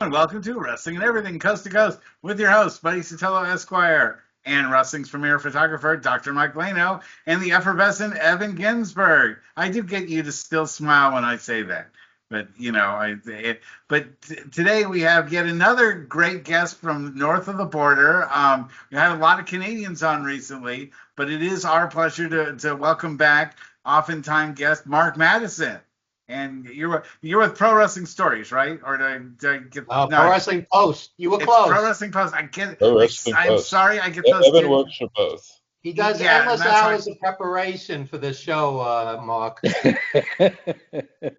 and welcome to Wrestling and Everything Coast to Coast with your host, Buddy Sotelo Esquire, and wrestling's premier photographer, Dr. Mike Lano, and the effervescent Evan Ginsberg. I do get you to still smile when I say that. But, today we have yet another great guest from north of the border. We had a lot of Canadians on recently, but it is our pleasure to welcome back oftentimes guest Marc Madison. And you're with Pro Wrestling Stories, right? Or did I get no? Pro Wrestling Post. You were It's close. Pro Wrestling Post. I get it. Pro Wrestling I'm Post. sorry, I get those. Evan works for both. He does Yeah, endless and that's hours of preparation for this show, Mark. I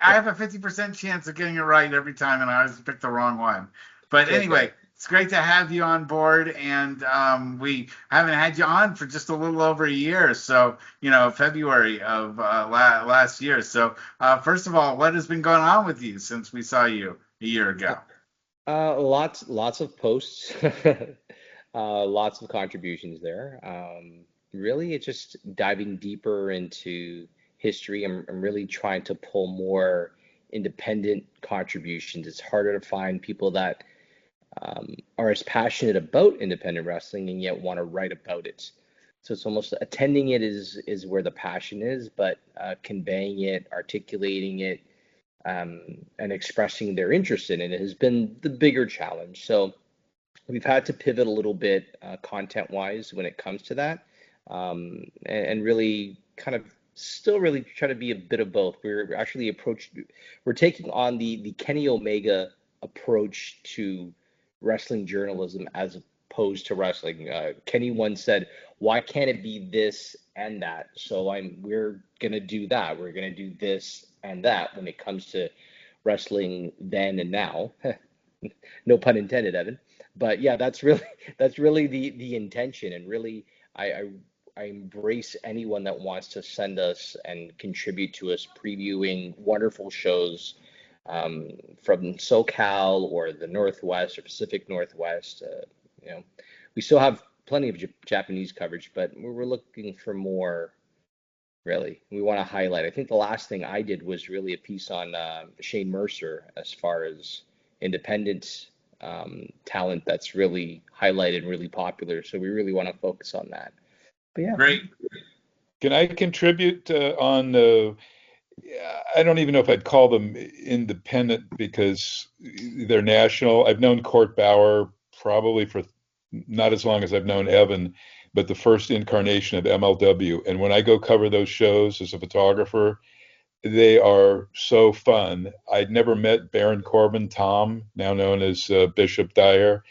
have a 50% chance of getting it right every time, and I always pick the wrong one. But anyway, it's great to have you on board, and we haven't had you on for just a little over a year, so, February of last year. So, first of all, what has been going on with you since we saw you a year ago? Lots of posts, lots of contributions there. Really, it's just diving deeper into history. I'm really trying to pull more independent contributions. It's harder to find people that are as passionate about independent wrestling and yet want to write about it. So it's almost attending it is where the passion is, but conveying it, articulating it, and expressing their interest in it has been the bigger challenge. So we've had to pivot a little bit content-wise when it comes to that, and really kind of still really try to be a bit of both. We're taking on the Kenny Omega approach to wrestling journalism as opposed to wrestling. Kenny once said, "Why can't it be this and that?" So we're gonna do that. We're gonna do this and that when it comes to wrestling then and now. No pun intended, Evan. But yeah, that's really the intention, and really I embrace anyone that wants to send us and contribute to us previewing wonderful shows from SoCal or the Northwest or Pacific Northwest. We still have plenty of Japanese coverage, but we're looking for more. Really, we want to highlight. I think the last thing I did was really a piece on Shane Mercer as far as independent talent that's really highlighted and really popular. So we really want to focus on that. But yeah. Great. Can I contribute on I don't even know if I'd call them independent because they're national. I've known Court Bauer probably for not as long as I've known Evan, but the first incarnation of MLW. And when I go cover those shows as a photographer, they are so fun. I'd never met Baron Corbin, Tom, now known as Bishop Dyer,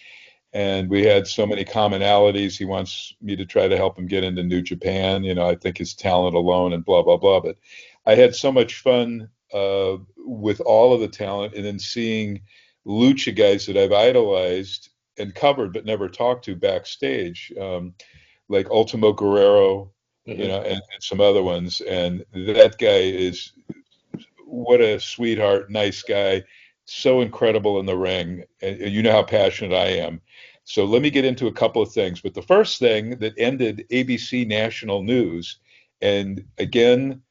and we had so many commonalities. He wants me to try to help him get into New Japan. I think his talent alone and blah, blah, blah. But I had so much fun with all of the talent, and then seeing lucha guys that I've idolized and covered but never talked to backstage, like Ultimo Guerrero, and some other ones. And that guy is what a sweetheart, nice guy, so incredible in the ring. And you know how passionate I am. So let me get into a couple of things. But the first thing that ended ABC National News, and again,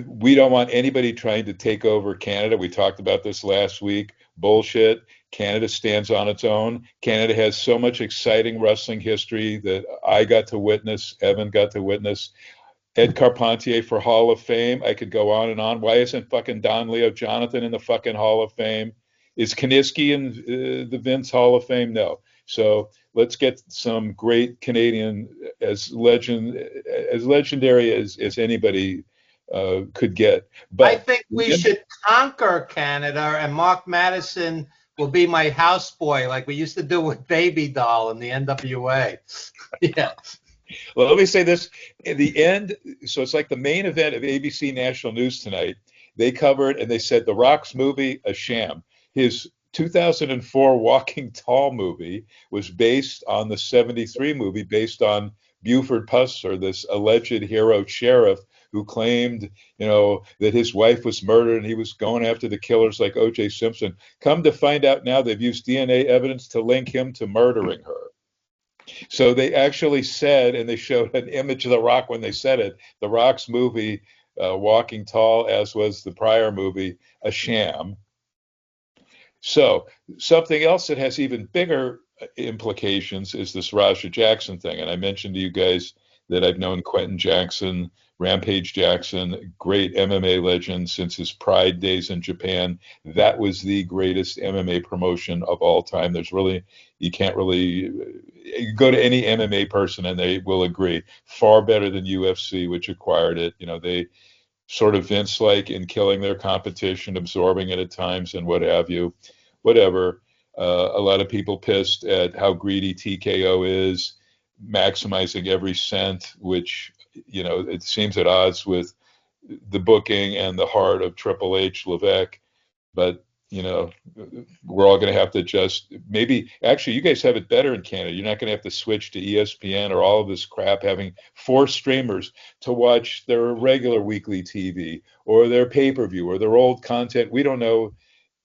we don't want anybody trying to take over Canada. We talked about this last week. Bullshit. Canada stands on its own. Canada has so much exciting wrestling history that I got to witness, Evan got to witness. Ed Carpentier for Hall of Fame. I could go on and on. Why isn't fucking Don Leo Jonathan in the fucking Hall of Fame? Is Kiniski in the Vince Hall of Fame? No. So let's get some great Canadian as legendary as anybody could get. But I think we should conquer Canada, and Marc Madison will be my houseboy like we used to do with Baby Doll in the NWA. Yeah. Well, let me say this. In the end, so it's like the main event of ABC National News tonight. They covered and they said The Rock's movie, a sham. His 2004 Walking Tall movie was based on the 73 movie, based on Buford Puster, this alleged hero sheriff who claimed, that his wife was murdered and he was going after the killers like O.J. Simpson. Come to find out now they've used DNA evidence to link him to murdering her. So they actually said, and they showed an image of The Rock when they said it, The Rock's movie, Walking Tall, as was the prior movie, a sham. So something else that has even bigger implications is this Raja Jackson thing. And I mentioned to you guys that I've known Quentin Jackson, Rampage Jackson, great MMA legend since his Pride days in Japan. That was the greatest MMA promotion of all time. There's really, you can't really, you go to any MMA person and they will agree, far better than UFC, which acquired it. You know, they sort of Vince-like in killing their competition, absorbing it at times, and what have you. Whatever. A lot of people pissed at how greedy TKO is, maximizing every cent, which it seems at odds with the booking and the heart of Triple H Levesque. But we're all going to have to adjust. Maybe actually, you guys have it better in Canada. You're not going to have to switch to ESPN or all of this crap, having 4 streamers to watch their regular weekly TV or their pay-per-view or their old content. We don't know.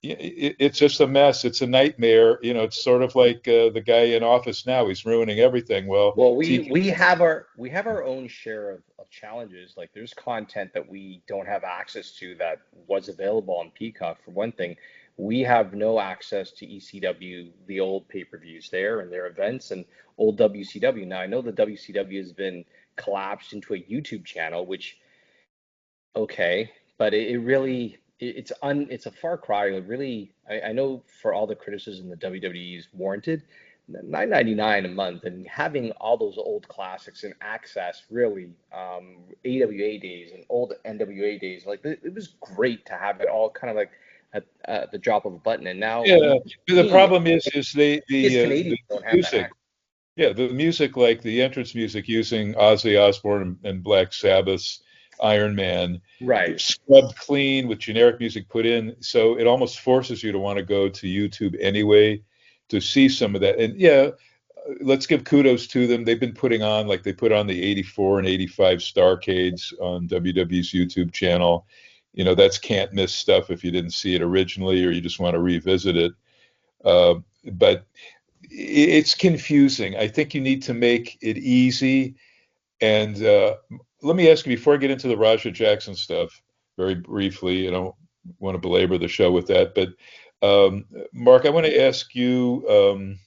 It's just a mess. It's a nightmare. It's sort of like the guy in office now. He's ruining everything. Well, we have our own share of challenges. Like there's content that we don't have access to that was available on Peacock. For one thing, we have no access to ECW, the old pay-per-views there and their events, and old WCW. Now I know the WCW has been collapsed into a YouTube channel, which okay, but it really it's a far cry. It really, I know for all the criticism that WWE is warranted, $9.99 a month and having all those old classics and access really AWA days and old NWA days, like it was great to have it all kind of like at the drop of a button. And now the problem is the Canadians don't have music. that. Yeah, the music, like the entrance music using Ozzy Osbourne and Black Sabbath's Iron Man, right, scrubbed clean with generic music put in, so it almost forces you to want to go to YouTube anyway to see some of that. And yeah, let's give kudos to them. They've been putting on, like they put on the 84 and 85 Starcades on WWE's YouTube channel. That's can't miss stuff if you didn't see it originally or you just want to revisit it. But it's confusing. I think you need to make it easy. And let me ask you, before I get into the Raja Jackson stuff, very briefly, I don't want to belabor the show with that, but Mark, I want to ask you,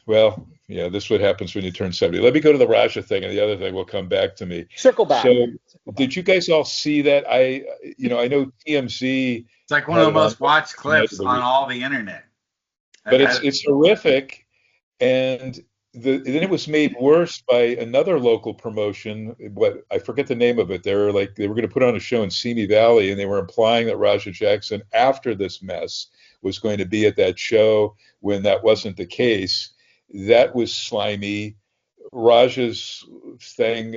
well, yeah, this is what happens when you turn 70. Let me go to the Raja thing, and the other thing will come back to me. Circle back. So, did you guys all see that? I know TMZ. It's like one of the most watched clips on all the internet. But it's horrific, and then it was made worse by another local promotion. What I forget the name of it. They were going to put on a show in Simi Valley, and they were implying that Raja Jackson, after this mess, was going to be at that show when that wasn't the case. That was slimy. Raja's thing,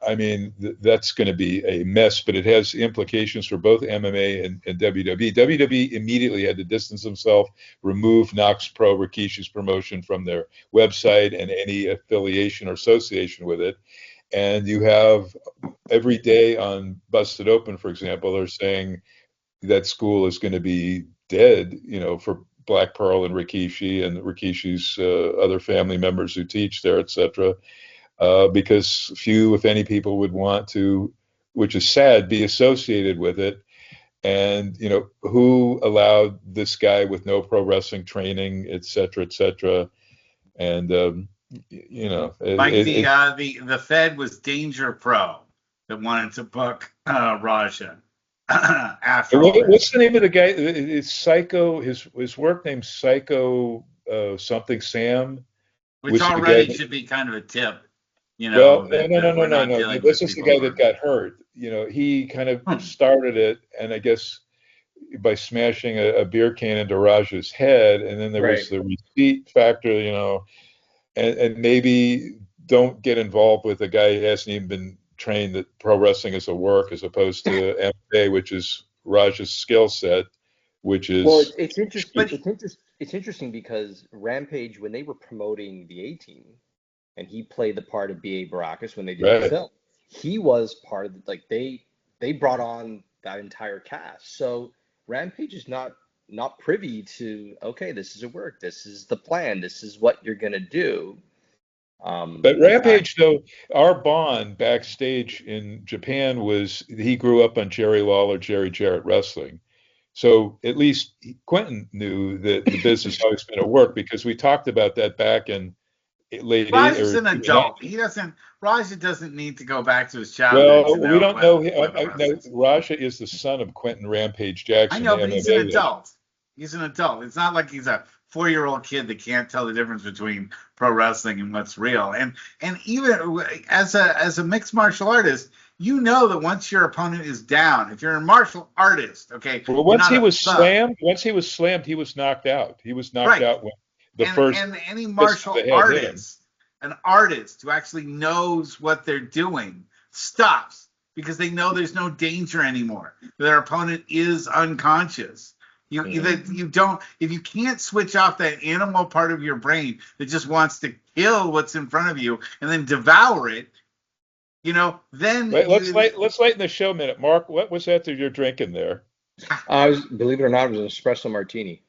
I mean, that's going to be a mess, but it has implications for both MMA and WWE. WWE immediately had to distance themselves, remove Knox Pro, Rikishi's promotion, from their website and any affiliation or association with it. And you have every day on Busted Open, for example, they're saying that school is going to be dead, for Black Pearl and Rikishi and Rikishi's other family members who teach there, etc. Because few, if any, people would want to, which is sad, be associated with it. And who allowed this guy with no pro wrestling training, etc., etc. And like the Fed was Danger Pro that wanted to book Raja. After what's the name of the guy? It's Psycho. His work name's Psycho something Sam, which already should be kind of a tip. Well, no. This is the guy that got hurt. He kind of started it, and I guess by smashing a beer can into Raja's head, and then there was the receipt factor. And maybe don't get involved with a guy who hasn't even been trained that pro wrestling is a work as opposed to MMA, which is Raja's skill set, which is. Well, it's interesting. It's interesting because Rampage, when they were promoting the A-Team, and he played the part of B.A. Baracus when they did the film, he was part of they brought on that entire cast. So Rampage is not privy to, okay, this is a work, this is the plan, this is what you're gonna do. But Rampage, though, our bond backstage in Japan was he grew up on Jerry Lawler, Jerry Jarrett wrestling. So at least Quentin knew that the business always going to work, because we talked about that back in late eight Raj is or an adult. He doesn't. Raja doesn't need to go back to his childhood to well, we know don't know. what the No, wrestling's. Raja is the son of Quentin Rampage I Jackson, know, the but he's an MMA legend. adult. He's an adult. It's not like he's a 4-year-old kid that can't tell the difference between pro wrestling and what's real. And even as a mixed martial artist, you know that once your opponent is down, if you're a martial artist, okay, Well, you're not a thug. once he was slammed, he was knocked out. He was knocked Right. out when the And first any fist to martial the head hit him. artist, an artist who actually knows what they're doing, stops because they know there's no danger anymore. Their opponent is unconscious. You don't, if you can't switch off that animal part of your brain that just wants to kill what's in front of you and then devour it, then Wait, let's lighten the show a minute. Mark, what was that you're drinking there? Believe it or not, it was an espresso martini.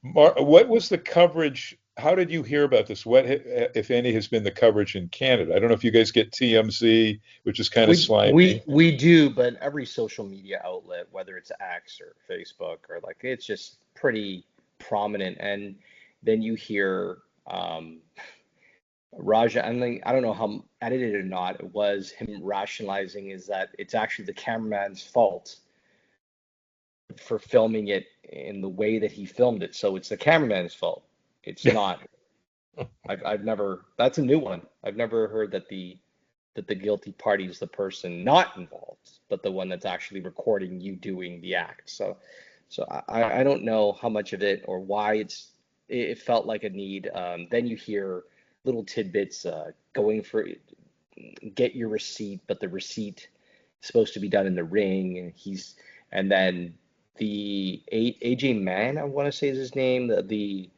Mark, what was the coverage? How did you hear about this? What, if any, has been the coverage in Canada? I don't know if you guys get TMZ, which is kind of slimy. We do, but every social media outlet, whether it's X or Facebook or it's just pretty prominent. And then you hear Raja, I don't know how edited or not it was, him rationalizing is that it's actually the cameraman's fault for filming it in the way that he filmed it. So it's the cameraman's fault. It's not. I've never. That's a new one. I've never heard that the guilty party is the person not involved, but the one that's actually recording you doing the act. So I don't know how much of it or why it felt like a need. Then you hear little tidbits going for get your receipt, but the receipt is supposed to be done in the ring, and then the AJ Mann, I want to say is his name, the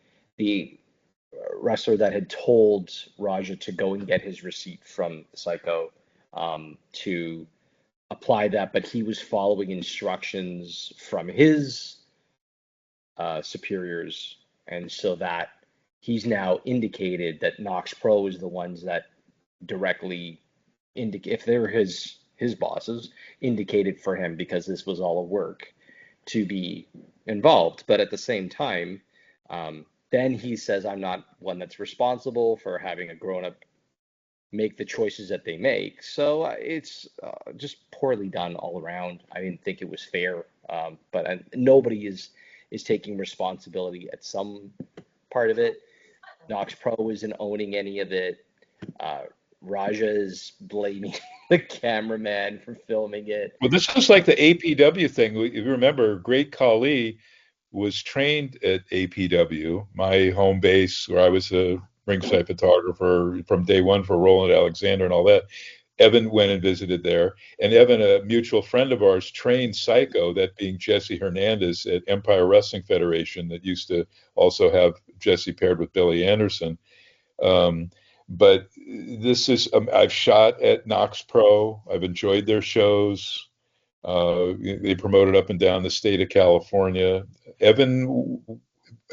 wrestler that had told Raja to go and get his receipt from Psycho to apply that, but he was following instructions from his superiors, and so that he's now indicated that Knox Pro is the ones that directly indicate, if they're his bosses, indicated for him, because this was all a work to be involved. But at the same time, then he says, I'm not one that's responsible for having a grown-up make the choices that they make. So it's just poorly done all around. I didn't think it was fair, but nobody is taking responsibility at some part of it. Knox Pro isn't owning any of it. Raja is blaming the cameraman for filming it. Well, this was like the APW thing. If you remember, Great Khali was trained at APW, my home base, where I was a ringside photographer from day one for Roland Alexander and all that. Evan went and visited there. And Evan, a mutual friend of ours, trained Psycho, that being Jesse Hernandez at Empire Wrestling Federation, that used to also have Jesse paired with Billy Anderson. But this is, I've shot at Knox Pro. I've enjoyed their shows. They promoted up and down the state of California. Evan,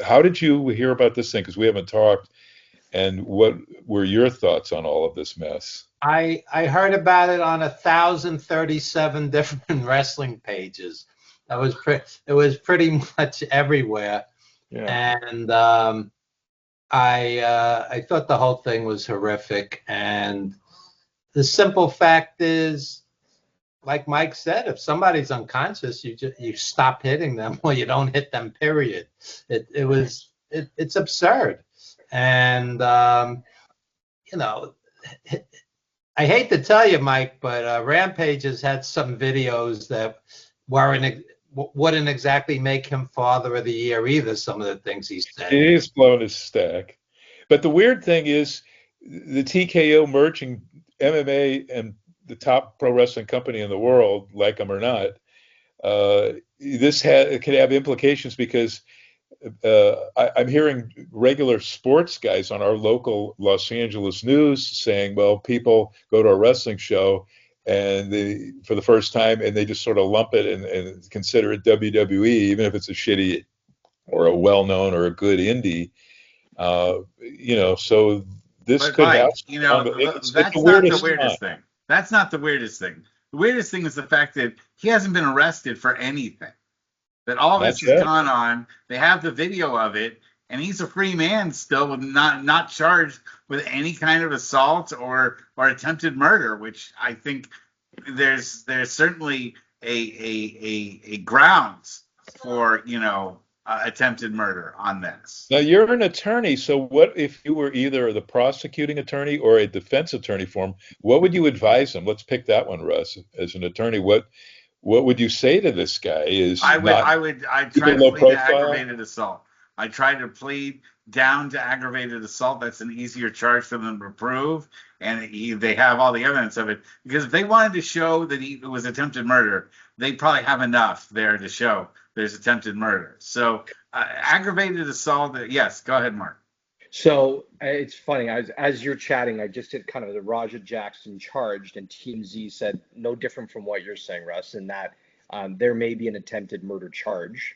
how did you hear about this thing? Because we haven't talked. And what were your thoughts on all of this mess? I heard about it on 1,037 different wrestling pages. It was pretty much everywhere. Yeah. And I thought the whole thing was horrific. And the simple fact is, like Mike said, if somebody's unconscious, you stop hitting them, or you don't hit them. Period. It's absurd. And I hate to tell you, Mike, but Rampage has had some videos that wouldn't exactly make him Father of the Year either. Some of the things he said. He's blown his stack. But the weird thing is, the TKO merging MMA and the top pro wrestling company in the world, like them or not, this could have implications, because I'm hearing regular sports guys on our local Los Angeles news saying, well, people go to a wrestling show and for the first time, and they just sort of lump it and consider it WWE, even if it's a shitty or a well-known or a good indie. So this could Mike, have. that's not the weirdest thing. That's not the weirdest thing. The The weirdest thing is the fact that he hasn't been arrested for anything. That all Not this has yet. gone on. They have the video of it, and he's a free man still, with not charged with any kind of assault or attempted murder, which I think there's certainly a grounds for attempted murder on this. Now you're an attorney, so what if you were either the prosecuting attorney or a defense attorney for him? What would you advise him? Let's pick that one, Russ. As an attorney, what would you say to this guy? I'd try to plead to aggravated assault. I try to plead down to aggravated assault. That's an easier charge for them to prove, and they have all the evidence of it. Because if they wanted to show that it was attempted murder, they probably have enough there to show there's attempted murder. So aggravated assault. Yes, go ahead, Mark. So it's funny, as you're chatting, I just did kind of the Raja Jackson charged, and Team Z said no different from what you're saying, Russ, in that there may be an attempted murder charge.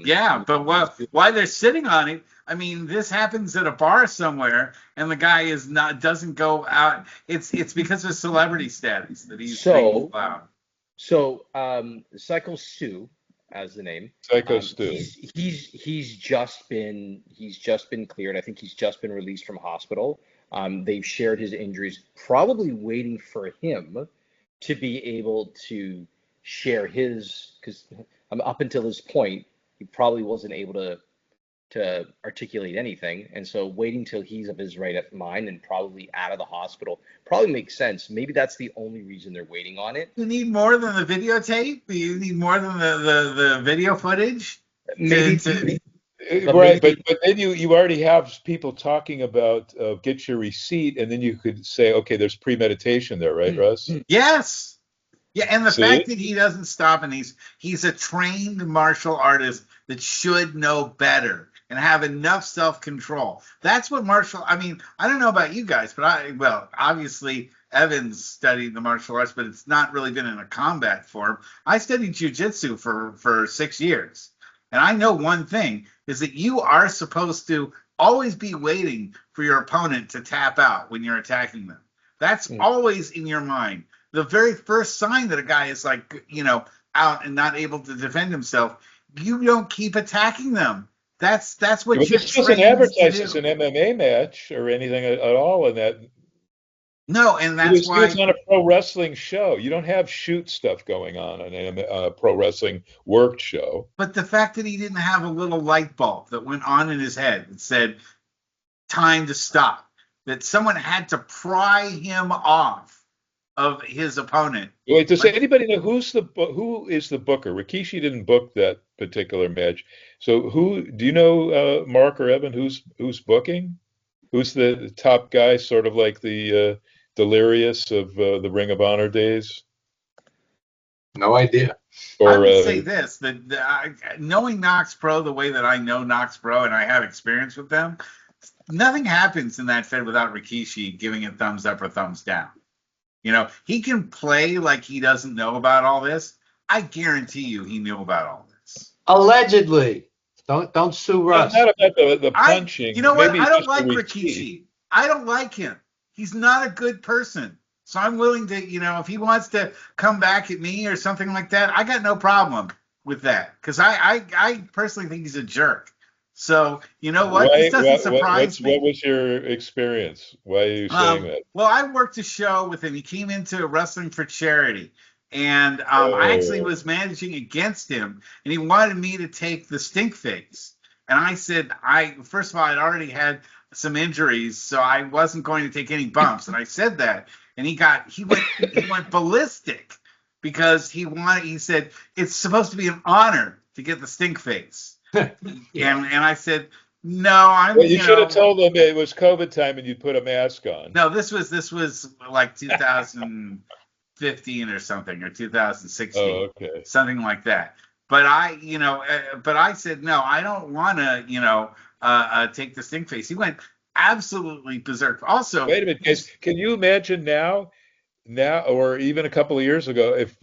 Yeah, but why they're sitting on it? I mean, this happens at a bar somewhere, and the guy doesn't go out. It's because of celebrity status that he's being allowed. So Psycho Stu, as the name. Psycho Stu. He's just been cleared. I think he's just been released from hospital. They've shared his injuries, probably waiting for him to be able to share his, because up until this point, he probably wasn't able to articulate anything, and so waiting till he's of his right mind and probably out of the hospital probably makes sense. Maybe that's the only reason they're waiting on it. You need more than the videotape. You need more than the video footage. Maybe. Right, but then you already have people talking about get your receipt, and then you could say, okay, there's premeditation there, right, Russ? Yes. Yeah, and the fact that he doesn't stop, and he's a trained martial artist that should know better and have enough self-control. That's what I mean, I don't know about you guys, but obviously Evans studied the martial arts, but it's not really been in a combat form. I studied jiu-jitsu for 6 years. And I know one thing is that you are supposed to always be waiting for your opponent to tap out when you're attacking them. That's always in your mind. The very first sign that a guy is out and not able to defend himself, you don't keep attacking them. That's what you. This doesn't advertise as an MMA match or anything at all in that. No, and that's why it's not a pro wrestling show. You don't have shoot stuff going on a pro wrestling work show. But the fact that he didn't have a little light bulb that went on in his head that said time to stop, that someone had to pry him off of his opponent. Wait, does anybody know who is the booker? Rikishi didn't book that particular match. So do you know, Mark or Evan, who's booking? Who's the top guy, sort of like the Delirious of the Ring of Honor days? No idea. I would say this, that knowing Knox Pro the way that I know Knox Pro, and I have experience with them, nothing happens in that Fed without Rikishi giving it thumbs up or thumbs down. He can play like he doesn't know about all this. I guarantee you he knew about all this. Allegedly. Don't sue Russ. Not about the punching. You know what? I don't like Rikishi. I don't like him. He's not a good person. So I'm willing to, if he wants to come back at me or something like that, I got no problem with that. Because I personally think he's a jerk. So, you know what? This doesn't surprise me. What was your experience? Why are you saying that? Well, I worked a show with him. He came into Wrestling for Charity. And I actually was managing against him. And he wanted me to take the stink face. And I said, first of all, I'd already had some injuries, so I wasn't going to take any bumps. And I said that. And he went ballistic because he said, it's supposed to be an honor to get the stink face. And I said, no, you should have told them it was COVID time and you put a mask on. No, this was like 2015 or something, or 2016, something like that. But I said, no, I don't want to, take the stink face. He went absolutely berserk. Also, wait a minute, guys, can you imagine now, or even a couple of years ago, if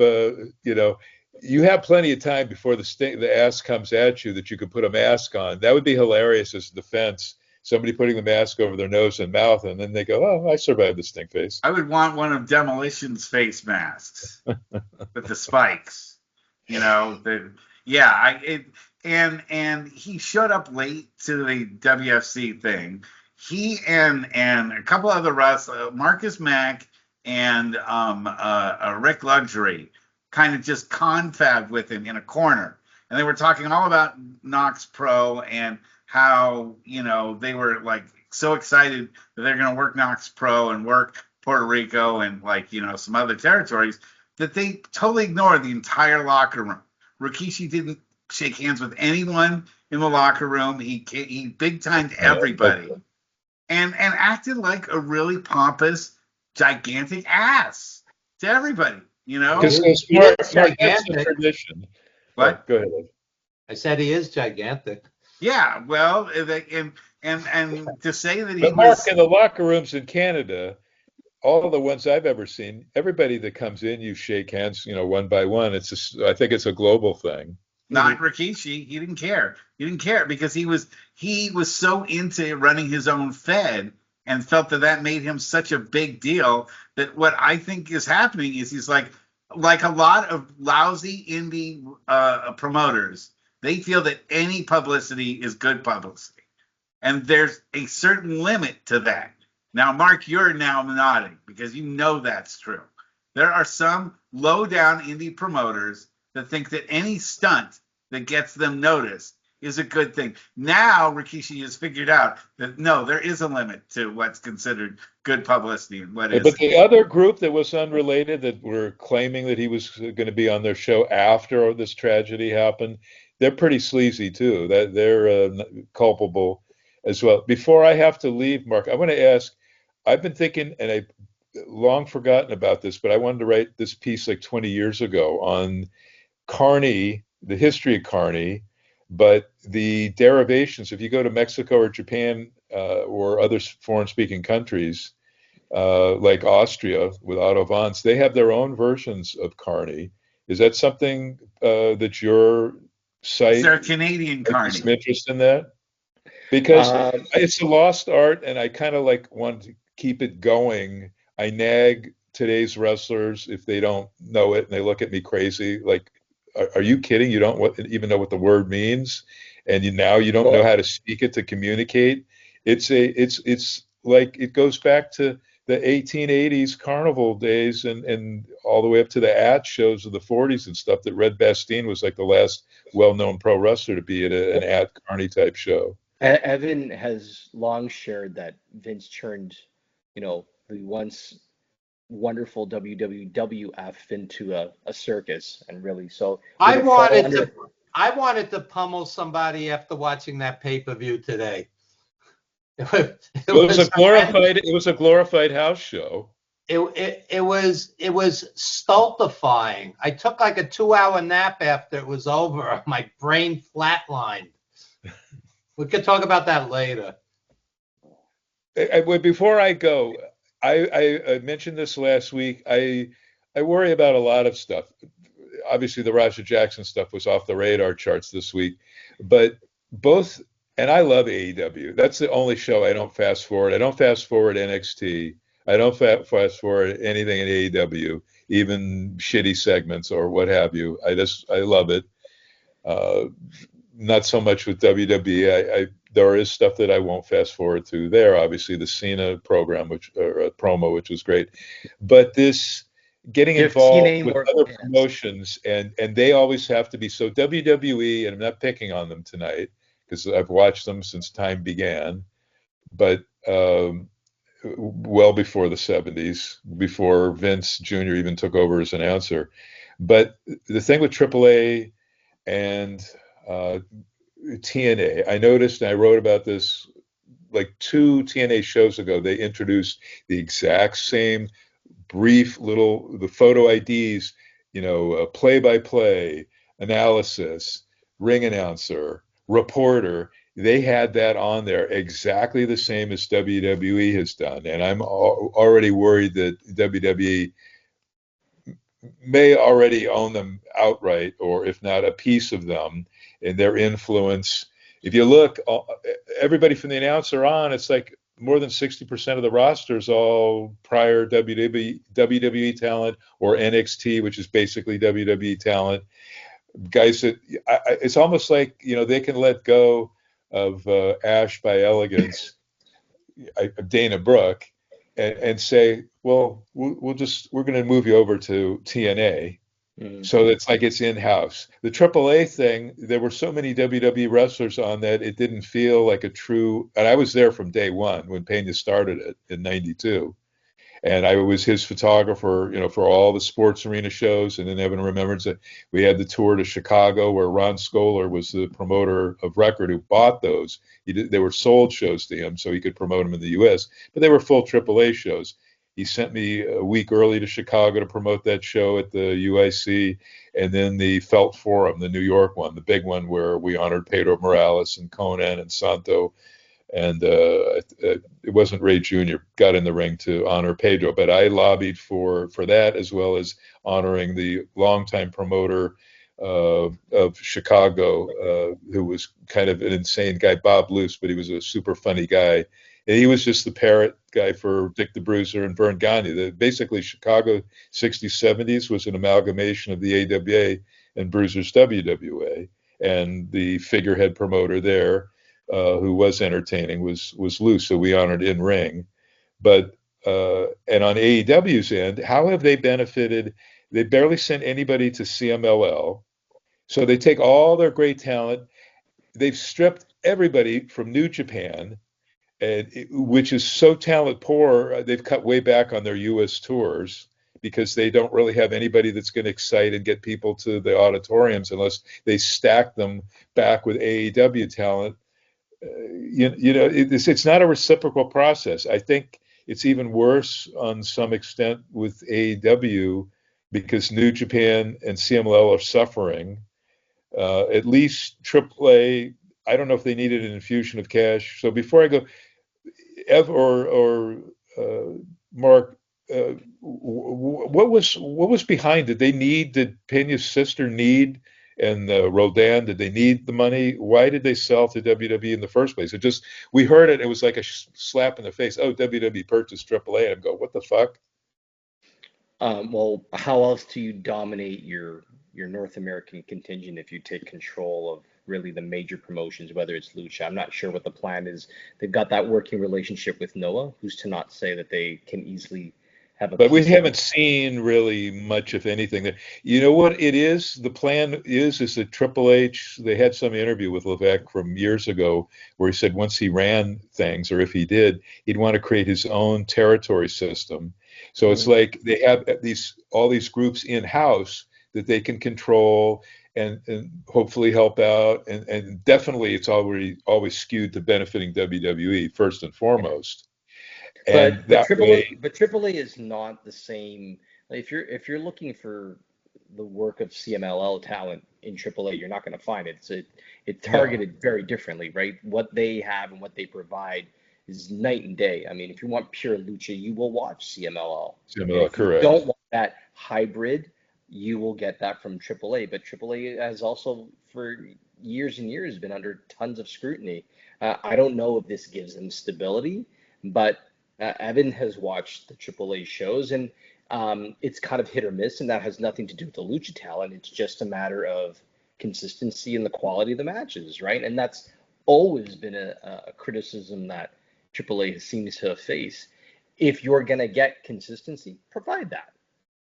you have plenty of time before the ass comes at you that you could put a mask on. That would be hilarious as a defense. somebody putting the mask over their nose and mouth, and then they go, "Oh, I survived the stink face." I would want one of Demolition's face masks with the spikes. You know, and he showed up late to the WFC thing. He and a couple other wrestlers, Marcus Mack and Rick Luxury, kind of just confabbed with him in a corner, and they were talking all about Knox Pro and how, you know, they were like so excited that they're going to work Knox Pro and work Puerto Rico and, like, you know, some other territories, that they totally ignored the entire locker room. Rikishi didn't shake hands with anyone in the locker room. He big timed everybody and acted like a really pompous, gigantic ass to everybody. You know, Because Mark, that's the tradition. What? Oh, go ahead. I said he is gigantic. Yeah, well, and to say that he But was. Mark, in the locker rooms in Canada, all the ones I've ever seen, everybody that comes in, you shake hands, you know, one by one. I think it's a global thing. Not Rikishi. He didn't care. He didn't care because he was so into running his own Fed and felt that made him such a big deal, that what I think is happening is he's like a lot of lousy indie promoters. They feel that any publicity is good publicity, and there's a certain limit to that. Now, Mark, you're now nodding because you know that's true. There are some low-down indie promoters that think that any stunt that gets them noticed is a good thing. Now, Rikishi has figured out that, no, there is a limit to what's considered good publicity and what isn't. But the other group that was unrelated, that were claiming that he was going to be on their show after this tragedy happened, they're pretty sleazy too. That they're culpable as well. Before I have to leave, Mark, I want to ask, I've been thinking, and I've long forgotten about this, but I wanted to write this piece like 20 years ago on Carney, the history of Carney, but the derivations. If you go to Mexico or Japan or other foreign-speaking countries like Austria with Otto Wanz, they have their own versions of Carney. Is that something that your site? Is there a Canadian Carney? Some interest in that? Because it's a lost art, and I kind of like want to keep it going. I nag today's wrestlers if they don't know it, and they look at me crazy. Like, are you kidding? You don't even know what the word means, and now you don't know how to speak it to communicate. It's like it goes back to the 1880s carnival days and all the way up to the ad shows of the 40s and stuff, that Red Bastien was like the last well-known pro wrestler to be at an ad Carney type show. Evan has long shared that Vince turned, you know, the once wonderful WWF into a circus, and really so. I wanted to pummel somebody after watching that pay-per-view today. It was a glorified house show. It was stultifying. I took like a 2-hour nap after it was over. My brain flatlined. We could talk about that later. Before I go, I mentioned this last week. I worry about a lot of stuff. Obviously, the Roger Jackson stuff was off the radar charts this week, but and I love AEW. That's the only show I don't fast forward. I don't fast forward NXT. I don't fast forward anything in AEW, even shitty segments or what have you. I love it. Not so much with WWE. There is stuff that I won't fast forward to there. Obviously, the Cena program, promo, which was great, but this getting involved with other promotions, and they always have to be so WWE. And I'm not picking on them tonight, because I've watched them since time began, but well before the 70s, before Vince Jr. even took over as announcer. But the thing with AAA and TNA, I noticed, and I wrote about this like 2 TNA shows ago, they introduced the exact same brief the photo IDs, play-by-play, analysis, ring announcer, reporter. They had that on there exactly the same as WWE has done. And I'm already worried that WWE may already own them outright, or if not a piece of them, and their influence if you look, everybody from the announcer on, it's like more than 60% of the roster is all prior WWE talent or NXT, which is basically WWE talent. Guys that it's almost like, they can let go of Ash by Elegance, Dana Brooke, and say, well, we're going to move you over to TNA. So it's like it's in-house. The AAA thing, there were so many WWE wrestlers on that it didn't feel like a true. And I was there from day one when Pena started it in '92, and I was his photographer, for all the sports arena shows. And then Evan remembers that we had the tour to Chicago where Ron Scholar was the promoter of record who bought those. They were sold shows to him so he could promote them in the U.S., but they were full AAA shows. He sent me a week early to Chicago to promote that show at the UIC, and then the Felt Forum, the New York one, the big one where we honored Pedro Morales and Conan and Santo. And it wasn't Ray Jr. got in the ring to honor Pedro, but I lobbied for that, as well as honoring the longtime promoter of Chicago, who was kind of an insane guy, Bob Luce, but he was a super funny guy. And he was just the parrot guy for Dick the Bruiser and Vern Gagne. Basically, Chicago 60s, 70s was an amalgamation of the AWA and Bruiser's WWA. And the figurehead promoter there, who was entertaining, was Luce. So we honored in ring. But and on AEW's end, how have they benefited? They barely sent anybody to CMLL. So they take all their great talent. They've stripped everybody from New Japan, which is so talent poor. They've cut way back on their U.S. tours because they don't really have anybody that's going to excite and get people to the auditoriums unless they stack them back with AEW talent. It's not a reciprocal process. I think it's even worse on some extent with AEW because New Japan and CMLL are suffering. At least AAA, I don't know if they needed an infusion of cash. So before I go, Ev or Mark, what was behind? Did Pena's sister need, and Rodan, did they need the money? Why did they sell to WWE in the first place? We heard it. It was like a slap in the face. Oh, WWE purchased AAA. And go, what the fuck? Well, how else do you dominate your North American contingent if you take control of really the major promotions, whether it's Lucha? I'm not sure what the plan is. They've got that working relationship with Noah, who's to not say that they can easily have a. But we haven't seen really much, if anything. You know what it is? The plan is that Triple H, they had some interview with Levesque from years ago where he said once he ran things, or if he did, he'd want to create his own territory system. So it's like they have all these groups in-house that they can control and hopefully help out. And definitely it's always skewed to benefiting WWE first and foremost. And But AAA is not the same. Like, if you're looking for the work of CMLL talent in AAA, you're not going to find it. It's targeted very differently, right? What they have and what they provide is night and day. I mean, if you want pure lucha, you will watch CMLL. If you correct. don't want that hybrid, you will get that from AAA. But AAA has also, for years and years, been under tons of scrutiny. I don't know if this gives them stability, but Evan has watched the AAA shows, and it's kind of hit or miss, and that has nothing to do with the lucha talent. It's just a matter of consistency and the quality of the matches, right? And that's always been a criticism that AAA seems to face. If you're going to get consistency, provide that.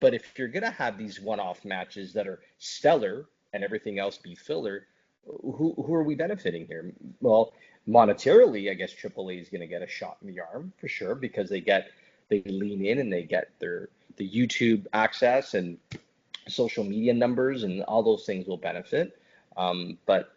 But if you're going to have these one-off matches that are stellar and everything else be filler, who are we benefiting here? Well, monetarily, I guess AAA is going to get a shot in the arm for sure because they lean in and they get the YouTube access and social media numbers, and all those things will benefit. But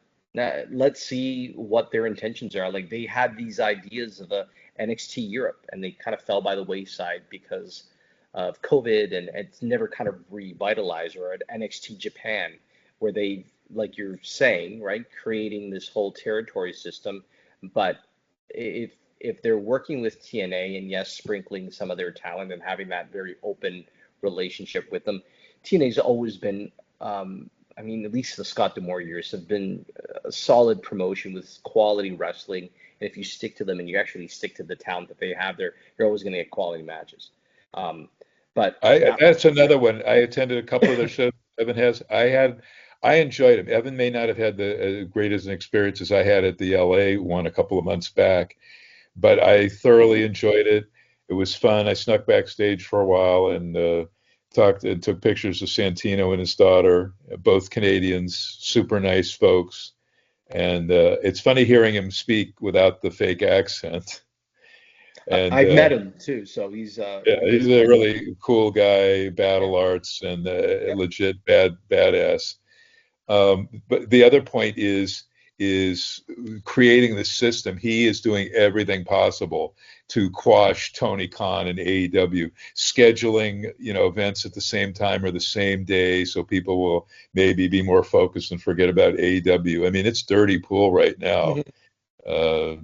let's see what their intentions are. Like, they had these ideas of a NXT Europe, and they kind of fell by the wayside because of COVID, and it's never kind of revitalized, or at NXT Japan, where they, like you're saying, right, creating this whole territory system. But if they're working with TNA and yes, sprinkling some of their talent and having that very open relationship with them, TNA's always been I mean, at least the Scott D'Amore years have been a solid promotion with quality wrestling. And if you stick to them and you actually stick to the talent that they have there, you're always going to get quality matches. Um, but now, That's another one. I attended a couple of their shows Evan has. I enjoyed him. Evan may not have had the great as an experience as I had at the LA one a couple of months back, but I thoroughly enjoyed it. It was fun. I snuck backstage for a while and talked and took pictures of Santino and his daughter, both Canadians, super nice folks. And it's funny hearing him speak without the fake accent. And I've met him too, so he's yeah, he's a really cool guy, battle arts, and a yeah. legit badass. But the other point is creating the system. He is doing everything possible to quash Tony Khan and AEW, scheduling events at the same time or the same day, so people will maybe be more focused and forget about AEW. I mean, it's dirty pool right now, uh,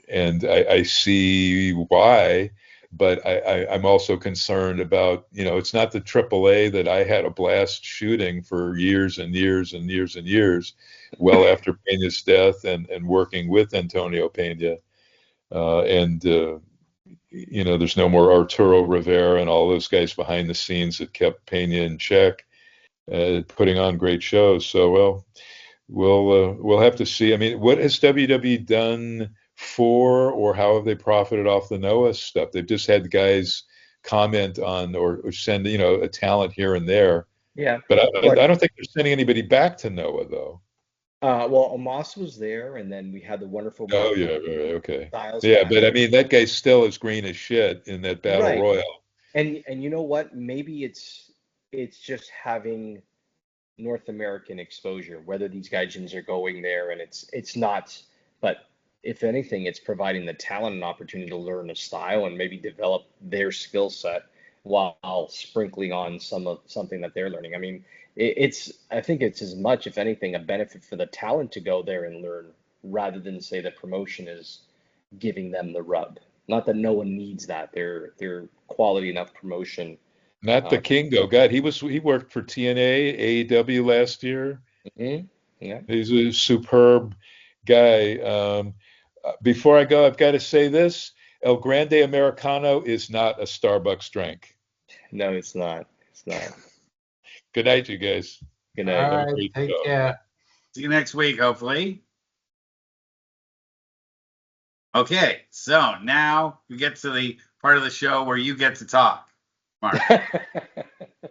and I see why. But I'm also concerned about, it's not the AAA that I had a blast shooting for years and years and years and years, well after Pena's death and working with Antonio Pena. There's no more Arturo Rivera and all those guys behind the scenes that kept Pena in check, putting on great shows. So, well, we'll have to see. I mean, what has WWE done for, or how have they profited off the Noah stuff? They've just had guys comment on or send a talent here and there, Yeah. but But I don't think they're sending anybody back to Noah though. well, Amos was there, and then we had the wonderful Oh Mark yeah, right, okay, Styles yeah, match. but I mean that guy's still as green as shit in that battle Right. royal. And you know what? Maybe it's just having North American exposure, whether these gaijins are going there, and it's not, but if anything, it's providing the talent an opportunity to learn a style and maybe develop their skill set while sprinkling on something that they're learning. I mean, I think it's as much, if anything, a benefit for the talent to go there and learn rather than say the promotion is giving them the rub. Not that no one needs that. They're quality enough promotion. Not the Um, King though. God, he worked for TNA, AEW last year. mhm, yeah. He's a superb guy. Before I go, I've got to say this: El Grande Americano is not a Starbucks drink. No, it's not. It's not. Good night, you guys. Good All night. Have a right, great take show. care. See you next week, hopefully. Okay, so now we get to the part of the show where you get to talk, Mark.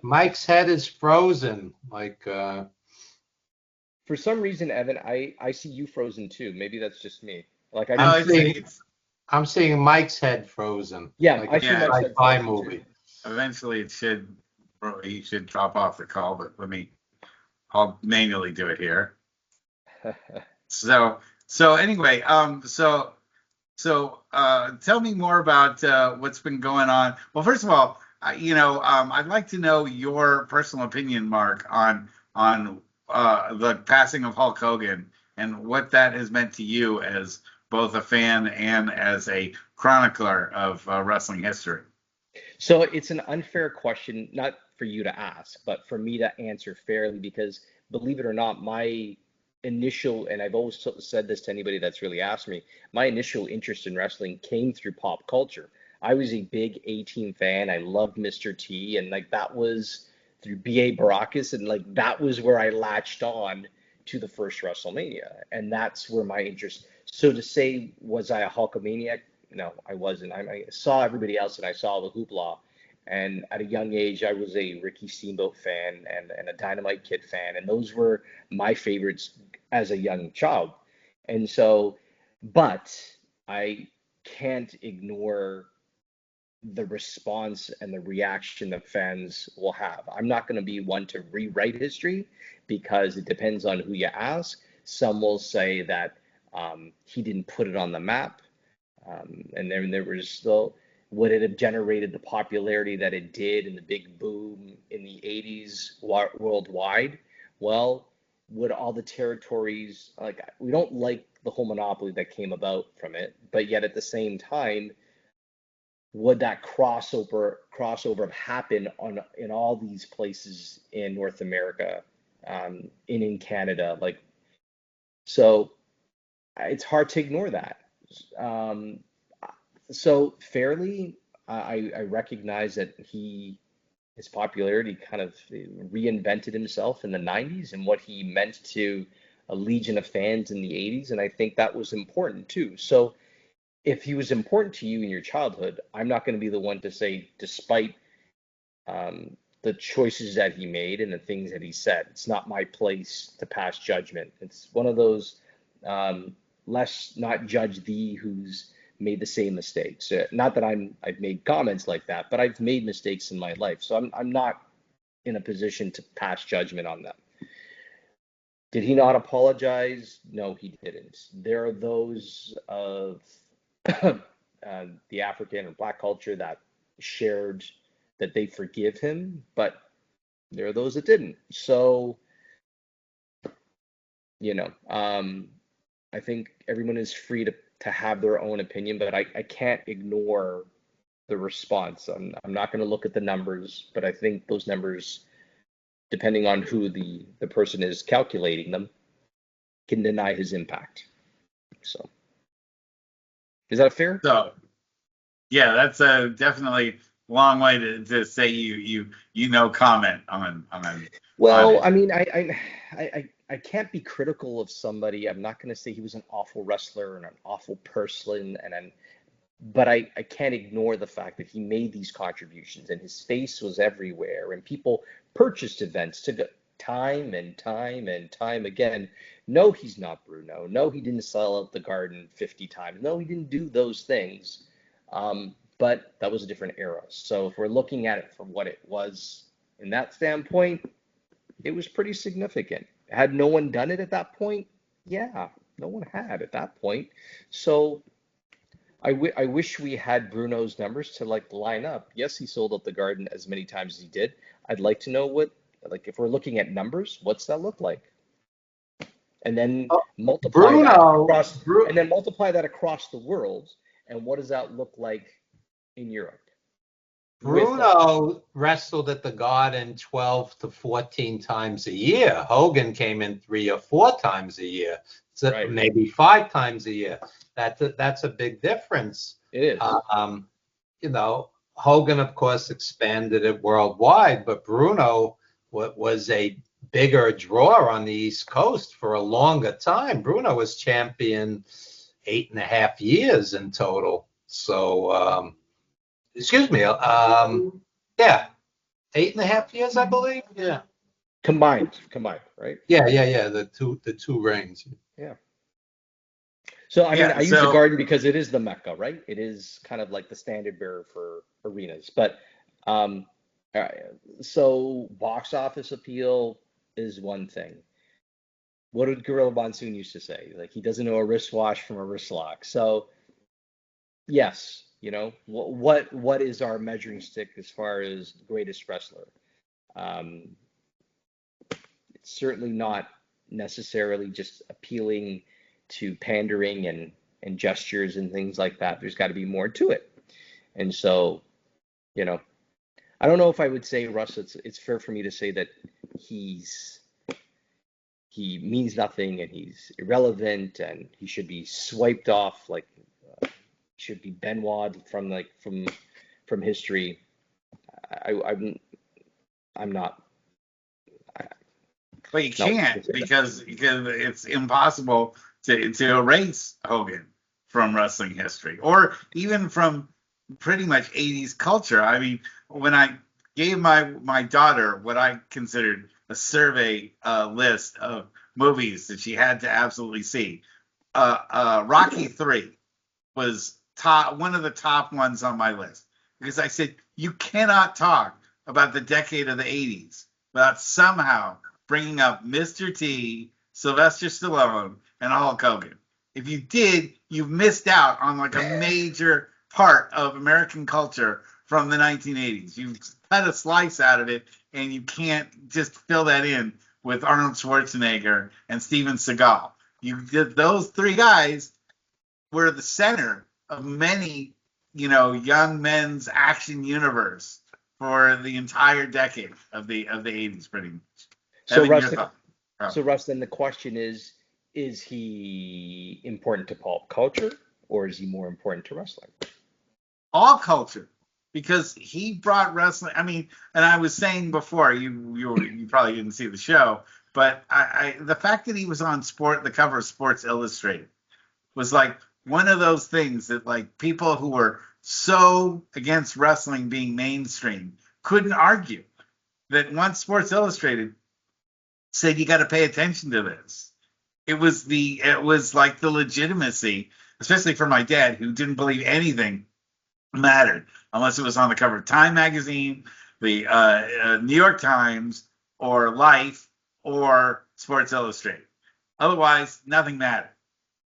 Mike's head is frozen. For some reason, Evan, I see you frozen too. Maybe that's just me. Like I I'm No, didn't see. seeing it's I'm seeing Mike's head frozen, Yeah, like I a see yeah. Mike's head sci-fi frozen too. movie. Eventually it should. You should drop off the call, but I'll manually do it here. So anyway, tell me more about what's been going on. Well, first of all, I'd like to know your personal opinion, Mark, on the passing of Hulk Hogan and what that has meant to you as both a fan and as a chronicler of wrestling history. So it's an unfair question, not for you to ask, but for me to answer fairly, because believe it or not, my initial, and I've always said this to anybody that's really asked me, my initial interest in wrestling came through pop culture. I was a big A-Team fan. I loved Mr. T, and like that was through B.A. Baracus, and like that was where I latched on to the first WrestleMania, and that's where my interest. So to say, was I a Hulkamaniac? No, I wasn't. I saw everybody else, and I saw the hoopla. And at a young age, I was a Ricky Steamboat fan and a Dynamite Kid fan, and those were my favorites as a young child. And so, but I can't ignore the response and the reaction that fans will have. I'm not going to be one to rewrite history because it depends on who you ask. Some will say that he didn't put it on the map. And then there was still, would it have generated the popularity that it did and the big boom in the 80s worldwide? Well, would all the territories, like, we don't like the whole monopoly that came about from it, but yet at the same time, would that crossover happen in all these places in North America in Canada. Like, so it's hard to ignore that. Um, so fairly, I recognize that his popularity kind of reinvented himself in the 90s and what he meant to a legion of fans in the 80s. And I think that was important too. So if he was important to you in your childhood, I'm not going to be the one to say, despite the choices that he made and the things that he said, it's not my place to pass judgment. It's one of those, let's not judge thee who's made the same mistakes. Not that I've made comments like that, but I've made mistakes in my life. So I'm not in a position to pass judgment on them. Did he not apologize? No, he didn't. There are those of the African or Black culture that shared that they forgive him, but there are those that didn't. So, I think everyone is free to have their own opinion, but I can't ignore the response. I'm not going to look at the numbers, but I think those numbers, depending on who the person is calculating them, can deny his impact. So, is that fair? So, yeah, that's a definitely long way to say you comment on Well, it. I mean, I can't be critical of somebody. I'm not going to say he was an awful wrestler and an awful person, but I can't ignore the fact that he made these contributions and his face was everywhere and people purchased events to go time and time and time again. No, he's not Bruno. No, he didn't sell out the Garden 50 times. No, he didn't do those things. But that was a different era. So if we're looking at it from what it was in that standpoint, it was pretty significant. Had no one done it at that point? Yeah, no one had at that point. So I wish we had Bruno's numbers to line up. Yes, he sold out the Garden as many times as he did. I'd like to know if we're looking at numbers, what's that look like? And then multiply that across the world. And what does that look like in Europe? Bruno wrestled at the Garden 12 to 14 times a year. Hogan came in 3 or 4 times a year, so right. Maybe 5 times a year. That's a big difference. It is. Hogan, of course, expanded it worldwide, but Bruno was a bigger draw on the East Coast for a longer time. Bruno was champion 8.5 years in total. So, excuse me, yeah, 8.5 years, I believe. Yeah. Combined, right? Yeah. The two rings. Yeah. So I mean, I use the Garden because it is the Mecca, right? It is kind of like the standard bearer for arenas. But so box office appeal is one thing. What did Gorilla Monsoon used to say? Like, he doesn't know a wristwatch from a wrist lock. So yes, what is our measuring stick as far as greatest wrestler? It's certainly not necessarily just appealing to pandering and gestures and things like that. There's got to be more to it. And so, I don't know if I would say, Russ, it's fair for me to say that he means nothing and he's irrelevant and he should be swiped off, should be Benoit from history. I'm not. But you can't because it's impossible to erase Hogan from wrestling history or even from pretty much 80s culture. I mean, when I gave my daughter what I considered a survey list of movies that she had to absolutely see, Rocky 3 was one of the top ones on my list because I said you cannot talk about the decade of the 80s without somehow bringing up Mr. T, Sylvester Stallone, and Hulk Hogan. If you did, you've missed out on a major part of American culture from the 1980s. You've cut a slice out of it, and you can't just fill that in with Arnold Schwarzenegger and Steven Seagal. Those 3 guys were the center of many, young men's action universe for the entire decade of the 80s, pretty much. So Evan, your Russ, thought? Oh. so Russ, then the question is he important to pop culture or is he more important to wrestling? All culture, because he brought wrestling. I mean, and I was saying before, you probably didn't see the show, but the fact that he was on the cover of Sports Illustrated was like one of those things that like people who were so against wrestling being mainstream couldn't argue. That once Sports Illustrated said you got to pay attention to this, it was like the legitimacy, especially for my dad who didn't believe anything mattered unless it was on the cover of Time magazine, the New York Times, or Life, or Sports Illustrated. Otherwise, nothing mattered.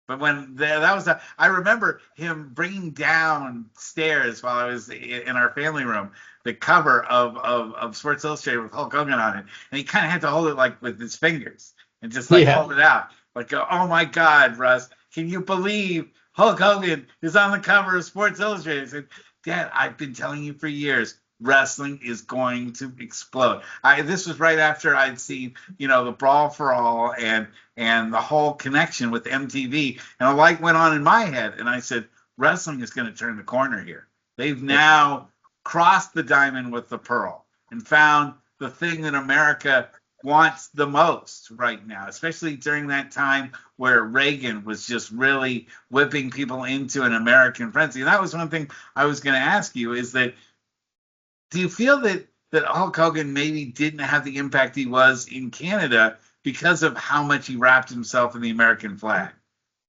But when that was, I remember him bringing downstairs while I was in our family room the cover of Sports Illustrated with Hulk Hogan on it, and he kind of had to hold it like with his fingers and just like hold it out, like, oh my God, Russ, can you believe Hulk Hogan is on the cover of Sports Illustrated? I said, Dad, I've been telling you for years, wrestling is going to explode. This was right after I'd seen, the Brawl for All and the whole connection with MTV, and a light went on in my head, and I said, wrestling is going to turn the corner here. They've now crossed the diamond with the pearl and found the thing that America wants the most right now, especially during that time where Reagan was just really whipping people into an American frenzy. And that was one thing I was going to ask you, is that do you feel that Hulk Hogan maybe didn't have the impact he was in Canada because of how much he wrapped himself in the American flag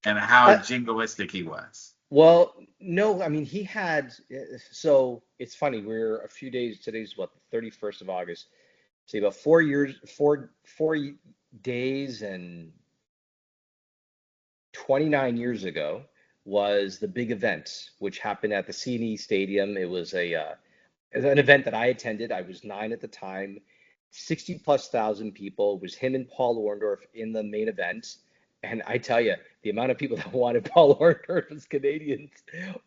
and how jingoistic he was? Well, no, I mean, he had, so it's funny, we're a few days, today's what, the 31st of August. So about 4 days and 29 years ago was the big event, which happened at the CNE Stadium. It was an event that I attended. I was 9 at the time. 60 plus thousand people. It was him and Paul Orndorff in the main event. And I tell you, the amount of people that wanted Paul Orndorff as Canadians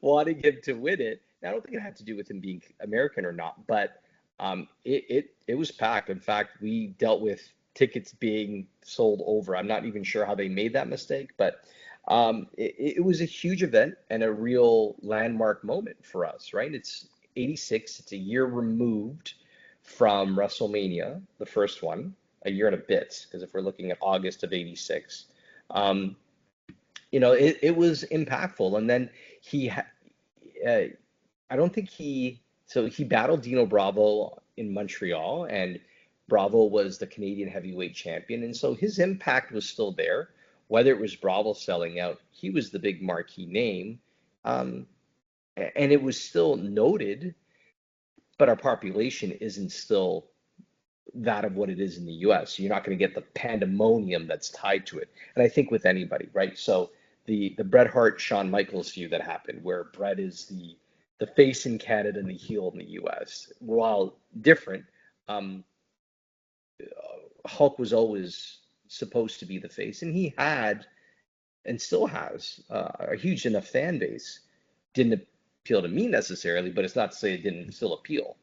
wanting him to win it. I don't think it had to do with him being American or not, but it was packed. In fact, we dealt with tickets being sold over. I'm not even sure how they made that mistake, but it was a huge event and a real landmark moment for us, right? It's 86. It's a year removed from WrestleMania, the first one, a year and a bit, because if we're looking at August of 86, it was impactful. And then I don't think he battled Dino Bravo in Montreal, and Bravo was the Canadian heavyweight champion. And so his impact was still there, whether it was Bravo selling out, he was the big marquee name. And it was still noted, but our population isn't still that of what it is in the US. So you're not going to get the pandemonium that's tied to it. And I think with anybody, right? So the Bret Hart, Shawn Michaels feud that happened, where Bret is the face in Canada and the heel in the US, while different, Hulk was always supposed to be the face, and he had and still has a huge enough fan base. Didn't appeal to me necessarily, but it's not to say it didn't still appeal.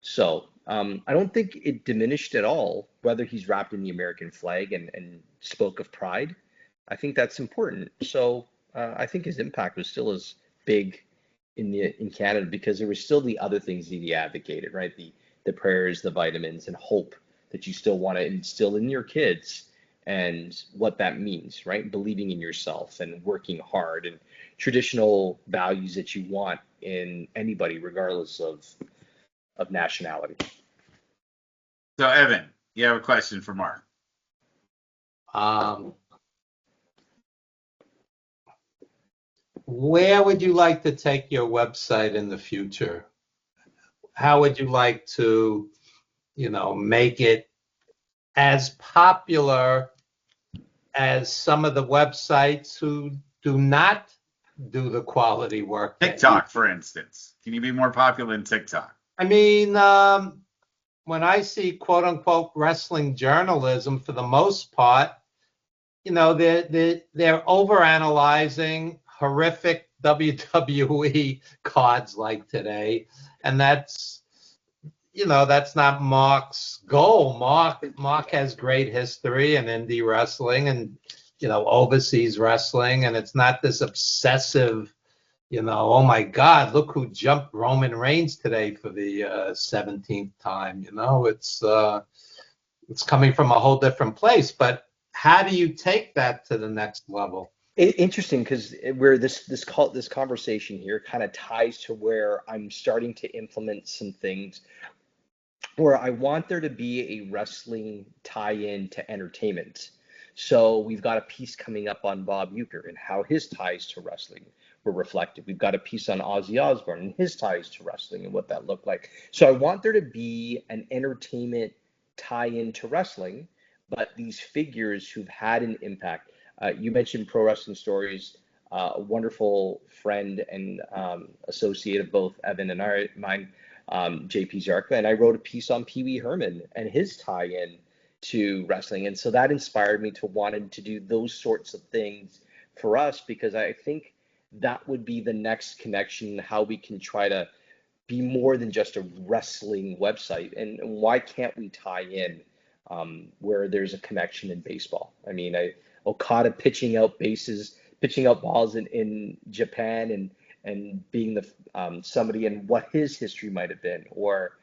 So I don't think it diminished at all whether he's wrapped in the American flag and spoke of pride. I think that's important. So I think his impact was still as big in Canada because there were still the other things that he advocated, right? The prayers, the vitamins, and hope that you still want to instill in your kids and what that means, right? Believing in yourself and working hard and traditional values that you want in anybody, regardless of nationality. So, Evan, you have a question for Marc. Where would you like to take your website in the future? How would you like to, make it as popular as some of the websites who do not do the quality work? TikTok, for instance. Can you be more popular in TikTok? I mean, when I see quote unquote wrestling journalism, for the most part, they're overanalyzing horrific WWE cards like today, and that's that's not Mark's goal. Mark has great history in indie wrestling and, overseas wrestling. And it's not this obsessive, oh my God, look who jumped Roman Reigns today for the 17th time. It's coming from a whole different place. But how do you take that to the next level? Interesting, because where this conversation here kind of ties to where I'm starting to implement some things where I want there to be a wrestling tie-in to entertainment. So we've got a piece coming up on Bob Uecker and how his ties to wrestling were reflected. We've got a piece on Ozzy Osbourne and his ties to wrestling and what that looked like. So I want there to be an entertainment tie-in to wrestling, but these figures who've had an impact. You mentioned Pro Wrestling Stories, a wonderful friend and associate of both Evan and mine, JP Zarka, and I wrote a piece on Pee Wee Herman and his tie-in to wrestling. And so that inspired me to wanted to do those sorts of things for us, because I think that would be the next connection, how we can try to be more than just a wrestling website. And why can't we tie in where there's a connection in baseball? I mean, Okada pitching out balls in Japan and being the somebody and what his history might have been, or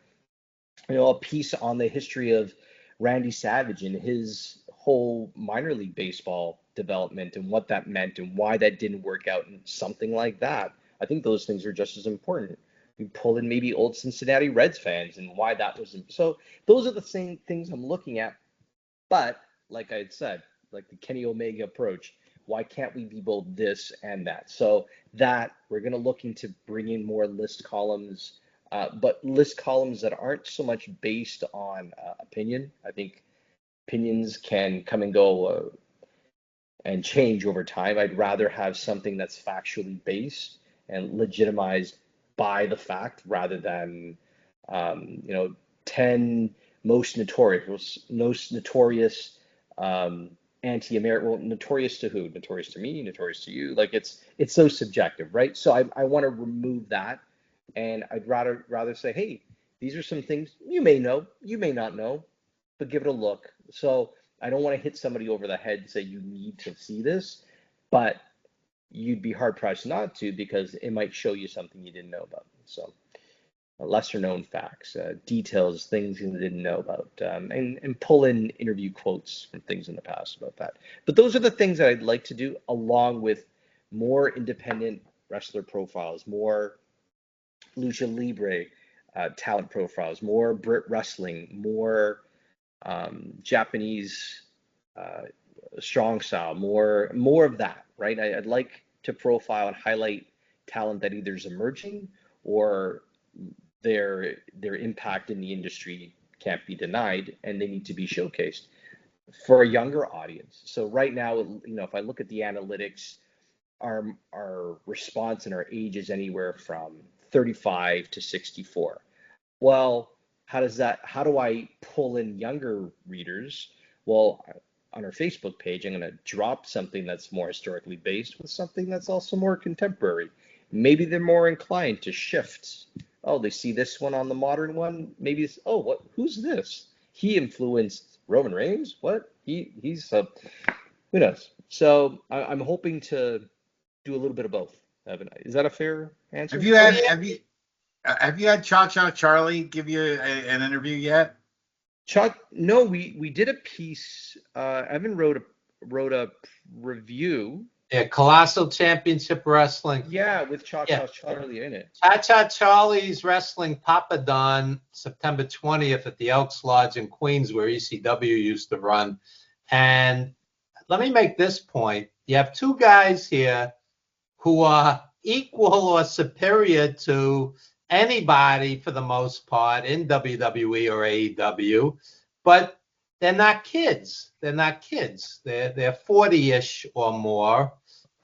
a piece on the history of Randy Savage and his whole minor league baseball development and what that meant and why that didn't work out and something like that. I think those things are just as important. We pull in maybe old Cincinnati Reds fans and why that was. So those are the same things I'm looking at. But like I had said, like the Kenny Omega approach, why can't we be both this and that? So that we're going to look into bringing more list columns, but list columns that aren't so much based on opinion. I think opinions can come and go and change over time. I'd rather have something that's factually based and legitimized by the fact rather than 10 most notorious anti-American. Well, notorious to who? Notorious to me, notorious to you. Like it's so subjective, right? So I want to remove that, and I'd rather say, hey, these are some things you may know, you may not know, but give it a look. So I don't want to hit somebody over the head and say you need to see this, but you'd be hard pressed not to, because it might show you something you didn't know about. So lesser known facts, details, things you didn't know about, and pull in interview quotes from things in the past about that. But those are the things that I'd like to do, along with more independent wrestler profiles, more lucha libre talent profiles, more Brit wrestling, more Japanese strong style, more of that, right? I'd like to profile and highlight talent that either is emerging or their impact in the industry can't be denied, and they need to be showcased for a younger audience. So right now, if I look at the analytics, our response and our age is anywhere from 35 to 64. Well, how do I pull in younger readers? Well, on our Facebook page, I'm going to drop something that's more historically based with something that's also more contemporary. Maybe they're more inclined to shift. Oh, they see this one on the modern one. Maybe it's, oh, what? Who's this? He influenced Roman Reigns. What? He's who knows? So I'm hoping to do a little bit of both. Is that a fair answer? Have you had Cha Cha Charlie give you an interview yet? Chuck, no, we did a piece. Evan wrote a review. Yeah, Colossal Championship Wrestling. Yeah, with Cha Cha Charlie in it. Cha Cha Charlie's wrestling Papa Don, September 20th at the Elks Lodge in Queens, where ECW used to run. And let me make this point. You have two guys here who are equal or superior to anybody for the most part in WWE or AEW, but they're not kids. They're 40-ish or more.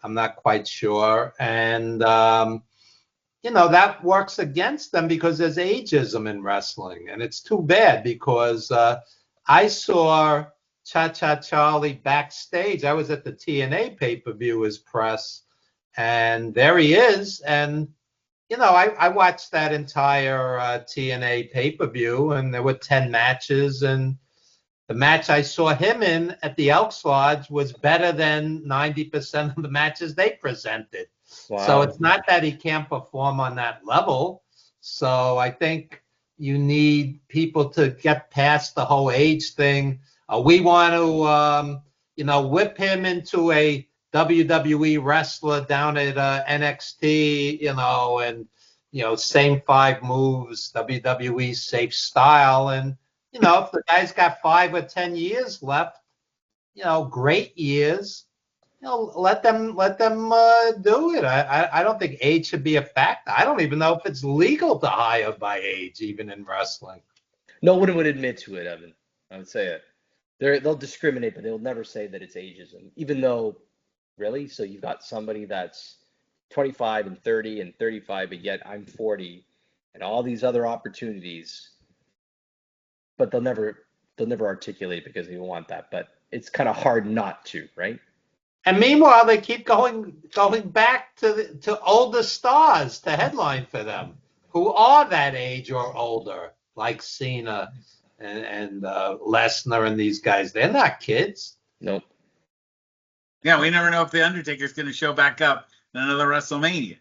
I'm not quite sure. And, that works against them because there's ageism in wrestling. And it's too bad, because I saw Cha Cha Charlie backstage. I was at the TNA pay-per-view as press, and there he is. And I watched that entire TNA pay-per-view, and there were 10 matches, and the match I saw him in at the Elks Lodge was better than 90% of the matches they presented. So Wow. it's not that he can't perform on that level. So I think you need people to get past the whole age thing. We want to, whip him into a WWE wrestler down at NXT, and same 5 moves, WWE safe style. And if the guy's got 5 or 10 years left, great years, let them do it. I don't think age should be a factor. I don't even know if it's legal to hire by age, even in wrestling. No one would admit to it, Evan. I would say it. They'll discriminate, but they'll never say that it's ageism. Even though, really, so you've got somebody that's 25 and 30 and 35, but yet I'm 40, and all these other opportunities, but they'll never articulate because they want that. But it's kind of hard not to, right? And meanwhile, they keep going back to older stars to headline for them, who are that age or older, like Cena and Lesnar and these guys. They're not kids. Nope. Yeah, we never know if the Undertaker's going to show back up in another WrestleMania.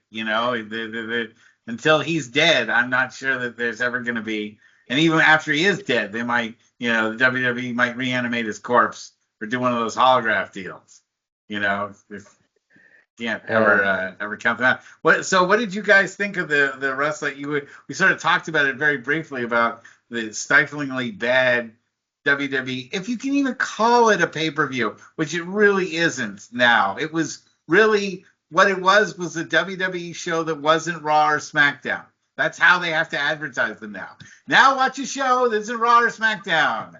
Until he's dead, I'm not sure that there's ever going to be. And even after he is dead, they might, the WWE might reanimate his corpse or do one of those holograph deals. Can't ever count them out. So what did you guys think of the wrestling? We sort of talked about it very briefly about the stiflingly bad WWE, if you can even call it a pay-per-view, which it really isn't now. It was really what it was a WWE show that wasn't Raw or SmackDown. That's how they have to advertise them now. Now watch a show that isn't Raw or SmackDown.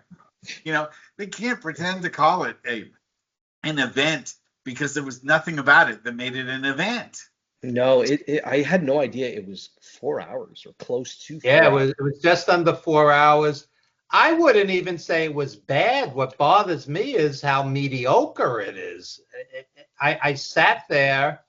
They can't pretend to call it an event because there was nothing about it that made it an event. No, I had no idea it was 4 hours or close to 4 Yeah, hours. it was just under 4 hours. I wouldn't even say it was bad. What bothers me is how mediocre it is. I sat there,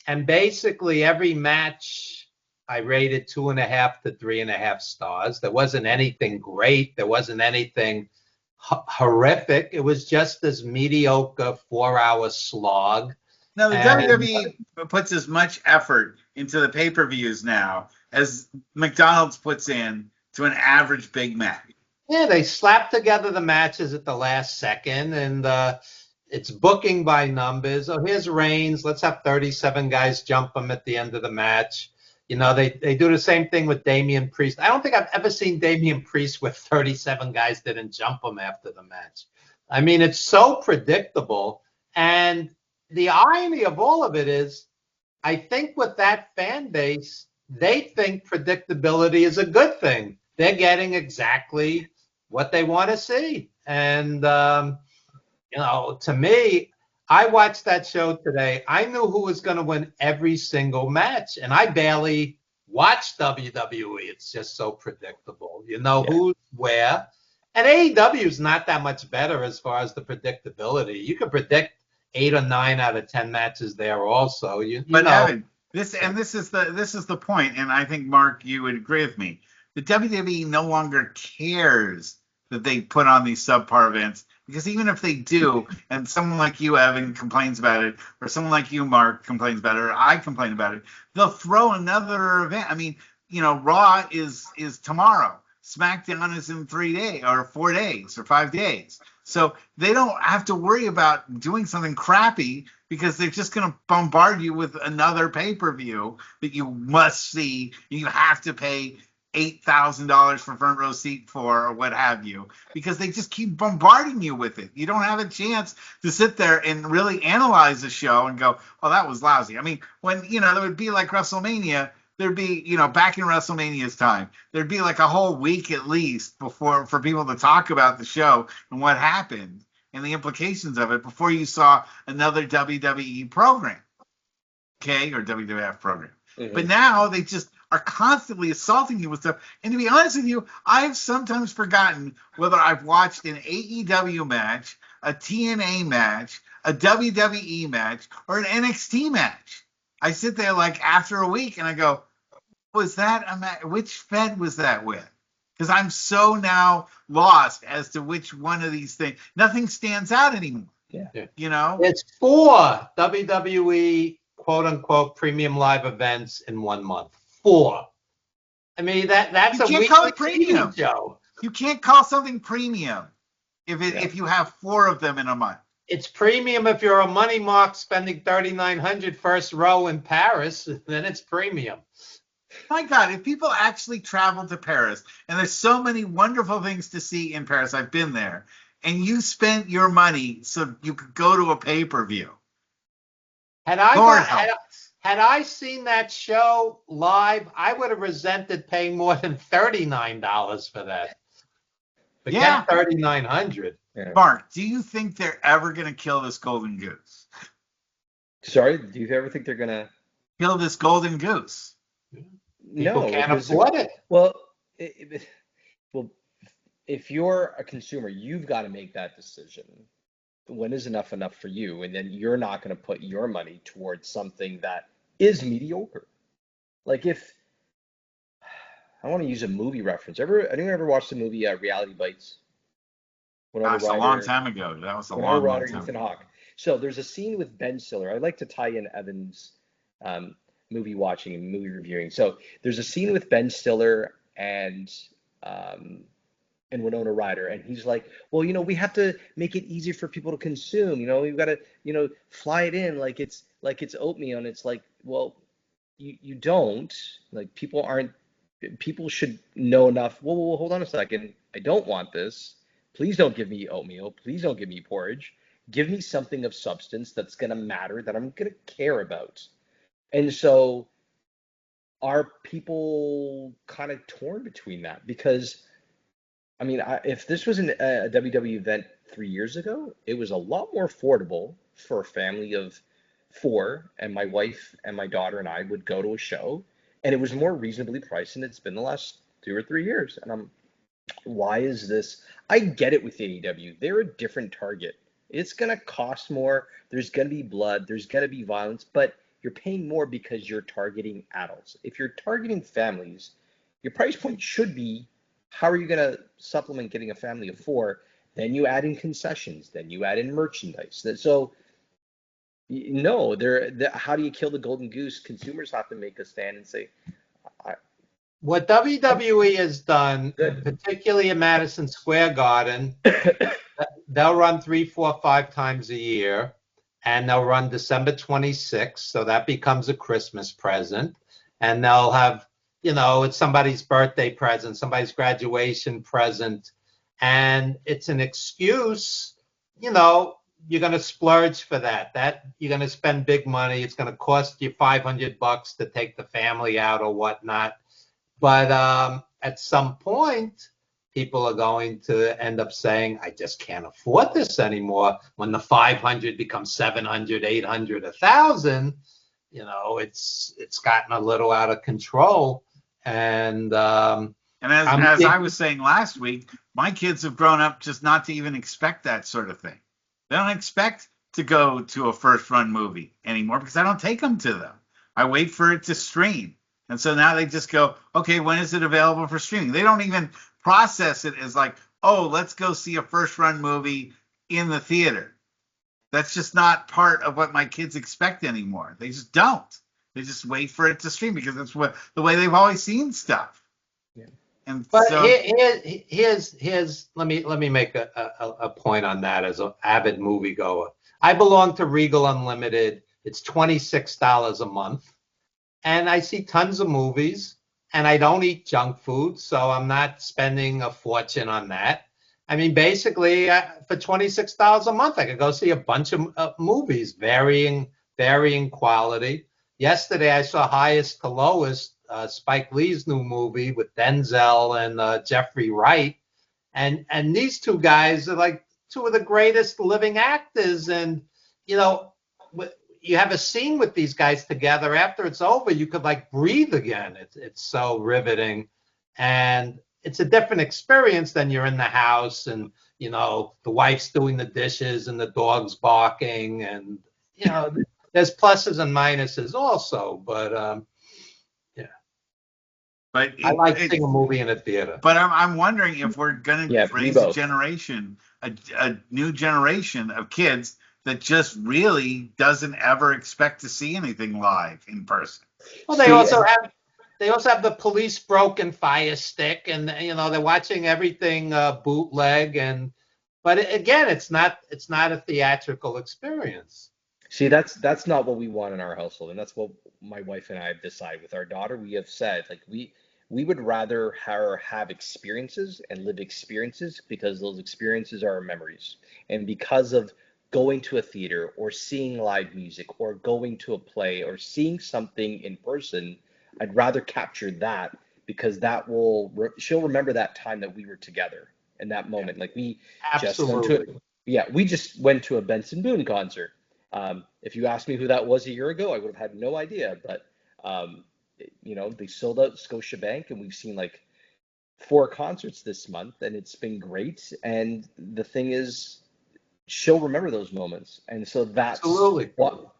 and basically every match I rated 2.5 to 3.5 stars. There wasn't anything great. There wasn't anything horrific. It was just this mediocre 4-hour slog. Now, the WWE puts as much effort into the pay-per-views now as McDonald's puts in to an average Big Mac. Yeah, they slap together the matches at the last second, and it's booking by numbers. Oh, here's Reigns. Let's have 37 guys jump him at the end of the match. They do the same thing with Damian Priest. I don't think I've ever seen Damian Priest with 37 guys didn't jump him after the match. I mean, it's so predictable. And the irony of all of it is, I think with that fan base, they think predictability is a good thing. They're getting exactly what they want to see. And, to me, I watched that show today. I knew who was going to win every single match, and I barely watch WWE. It's just so predictable. Who's where. And AEW is not that much better as far as the predictability. You can predict 8 or 9 out of 10 matches there also. Evan, this is the point, and I think, Mark, you would agree with me. The WWE no longer cares that they put on these subpar events, because even if they do, and someone like you, Evan, complains about it, or someone like you, Mark, complains about it, or I complain about it, they'll throw another event. I mean, Raw is tomorrow. SmackDown is in 3 days, or 4 days, or 5 days. So they don't have to worry about doing something crappy, because they're just going to bombard you with another pay-per-view that you must see. You have to pay $8,000 for front row seat for, or what have you, because they just keep bombarding you with it. You don't have a chance to sit there and really analyze the show and go, oh, that was lousy. I mean, when, there would be like WrestleMania, there'd be, back in WrestleMania's time, there'd be like a whole week at least for people to talk about the show and what happened and the implications of it before you saw another WWE program, okay, or WWF program. Mm-hmm. But now they just are constantly assaulting you with stuff. And to be honest with you, I've sometimes forgotten whether I've watched an AEW match, a TNA match, a WWE match, or an NXT match. I sit there like after a week and I go, Was that which Fed was that with? Because I'm so now lost as to which one of these things. Nothing stands out anymore. Yeah. You know, It's 4 WWE quote unquote premium live events in 1 month. 4. I mean that's you a can't call weekly it premium. TV show. You can't call something premium Yeah. if you have 4 of them in a month. It's premium if you're a money mark spending $3,900 first row in Paris, then it's premium. My God, if people actually travel to Paris, and there's so many wonderful things to see in Paris, I've been there, and you spent your money so you could go to a pay-per-view. Had I Lord got, help had, us. had I seen that show live, I would have resented paying more than $39 for that. Forget Yeah. $3,900. Yeah. Mark, do you think they're ever going to kill this golden goose? Sorry, do you ever think they're gonna? Kill this golden goose? People No, can't because afford it. well, well, if you're a consumer, you've got to make that decision. When is enough for you? And then you're not going to put your money towards something that is mediocre. Like if I want to use a movie reference. Anyone ever watched the movie Reality Bites? Winona Gosh, a long Ryder, time ago. That was a Winona long Ryder, time Ethan ago. Hawke. So there's a scene with Ben Stiller. I like to tie in Evan's movie watching and movie reviewing. So there's a scene with Ben Stiller um, and Winona Ryder, and he's like, well, we have to make it easy for people to consume. We've got to, fly it in like it's oatmeal, and it's like, well, you don't. Like people should know enough. Whoa, hold on a second. I don't want this. Please don't give me oatmeal. Please don't give me porridge. Give me something of substance that's gonna matter, that I'm gonna care about. And so are people kind of torn between that? Because I mean, if this was a WWE event 3 years ago, it was a lot more affordable for a family of 4, and my wife and my daughter and I would go to a show, and it was more reasonably priced than it's been the last 2 or 3 years. And why is this? I get it with AEW. They're a different target. It's gonna cost more. There's gonna be blood. There's gonna be violence, but you're paying more because you're targeting adults. If you're targeting families, your price point should be, how are you going to supplement getting a family of 4? Then you add in concessions. Then you add in merchandise. So, no, how do you kill the golden goose? Consumers have to make a stand and say, What WWE has done, good. particularly in Madison Square Garden, they'll run 3, 4, 5 times a year, and they'll run December 26th, so that becomes a Christmas present, and they'll have, it's somebody's birthday present, somebody's graduation present, and it's an excuse, you're going to splurge for that you're going to spend big money. It's going to cost you $500 to take the family out or whatnot. But at some point, people are going to end up saying, I just can't afford this anymore. When the 500 becomes 700, 800, 1,000, it's gotten a little out of control. And as I was saying last week, my kids have grown up just not to even expect that sort of thing. They don't expect to go to a first run movie anymore because I don't take them to them. I wait for it to stream. And so now they just go, okay, when is it available for streaming? They don't even process it as like, oh, let's go see a first run movie in the theater. That's just not part of what my kids expect anymore. They just don't. They just wait for it to stream because that's the way they've always seen stuff. Yeah. But here's let me make a point on that as an avid moviegoer. I belong to Regal Unlimited. It's $26 a month. And I see tons of movies, and I don't eat junk food, so I'm not spending a fortune on that. I mean, basically, for $26 a month, I could go see a bunch of movies, varying quality. Yesterday, I saw Highest to Lowest, Spike Lee's new movie with Denzel and Jeffrey Wright, and these two guys are like 2 of the greatest living actors, and you have a scene with these guys together. After it's over, you could like breathe again. It's so riveting, and it's a different experience than you're in the house and the wife's doing the dishes and the dog's barking, and there's pluses and minuses also. But yeah. But I like seeing a movie in a theater. But I'm wondering if we're going to Yeah, raise both. a new generation of kids that just really doesn't ever expect to see anything live in person. Well, they See, also have the police broken fire stick, and they're watching everything bootleg, but again, it's not a theatrical experience. See, that's not what we want in our household, and that's what my wife and I have decided with our daughter. We have said like we would rather her have experiences and live experiences because those experiences are our memories, and because of going to a theater or seeing live music or going to a play or seeing something in person, I'd rather capture that because she'll remember that time that we were together in that moment. Like we just went to Absolutely. we just went to a Benson Boone concert. If you asked me who that was a year ago, I would have had no idea. But they sold out Scotiabank, and we've seen like 4 concerts this month, and it's been great. And the thing is, she'll remember those moments, and so that's Absolutely.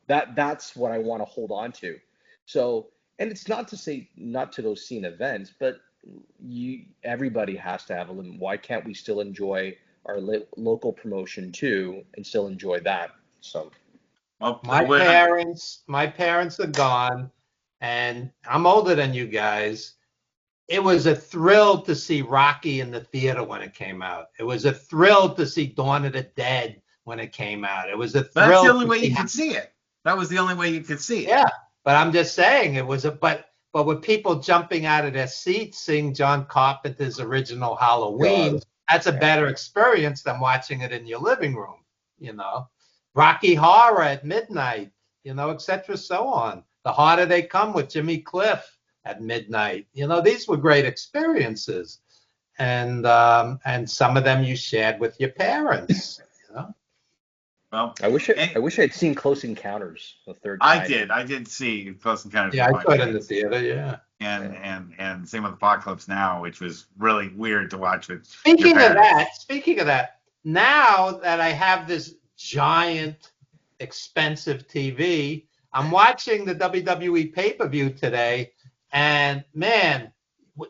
that's what I want to hold on to. So, and it's not to say not to go see an event, but everybody has to have a limit. Why can't we still enjoy our local promotion too, and still enjoy that? So. Well, My parents are gone, and I'm older than you guys. It was a thrill to see Rocky in the theater when it came out. It was a thrill to see Dawn of the Dead when it came out. It was a thrill. That's the only way you could see it. That was the only way you could see it. Yeah, but I'm just saying but with people jumping out of their seats seeing John Carpenter's original Halloween, that's a better experience than watching it in your living room, Rocky Horror at midnight, et cetera, so on. The Harder They Come with Jimmy Cliff at midnight. These were great experiences. And some of them you shared with your parents. Well, I wish I'd seen Close Encounters the third time. I did see Close Encounters. Yeah, I saw it in the theater, yeah. And same with Apocalypse Now, which was really weird to watch with Speaking your of that, now that I have this giant, expensive TV, I'm watching the WWE pay-per-view today, and man,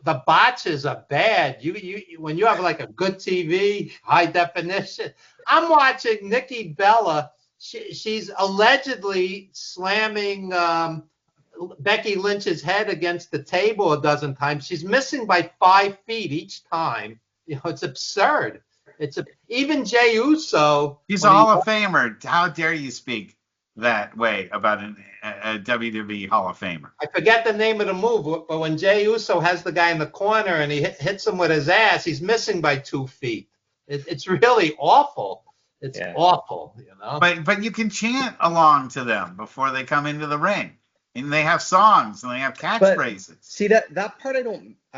the botches are bad. You when you have like a good TV, high definition. I'm watching Nikki Bella. She's allegedly slamming Becky Lynch's head against the table a dozen times. She's missing by 5 feet each time. It's absurd. Even Jey Uso. He's a Hall of Famer. How dare you speak that way about a WWE Hall of Famer? I forget the name of the move, but when Jey Uso has the guy in the corner and he hits him with his ass, he's missing by 2 feet. It's really awful. It's awful, But you can chant along to them before they come into the ring, and they have songs and they have catchphrases. See that part I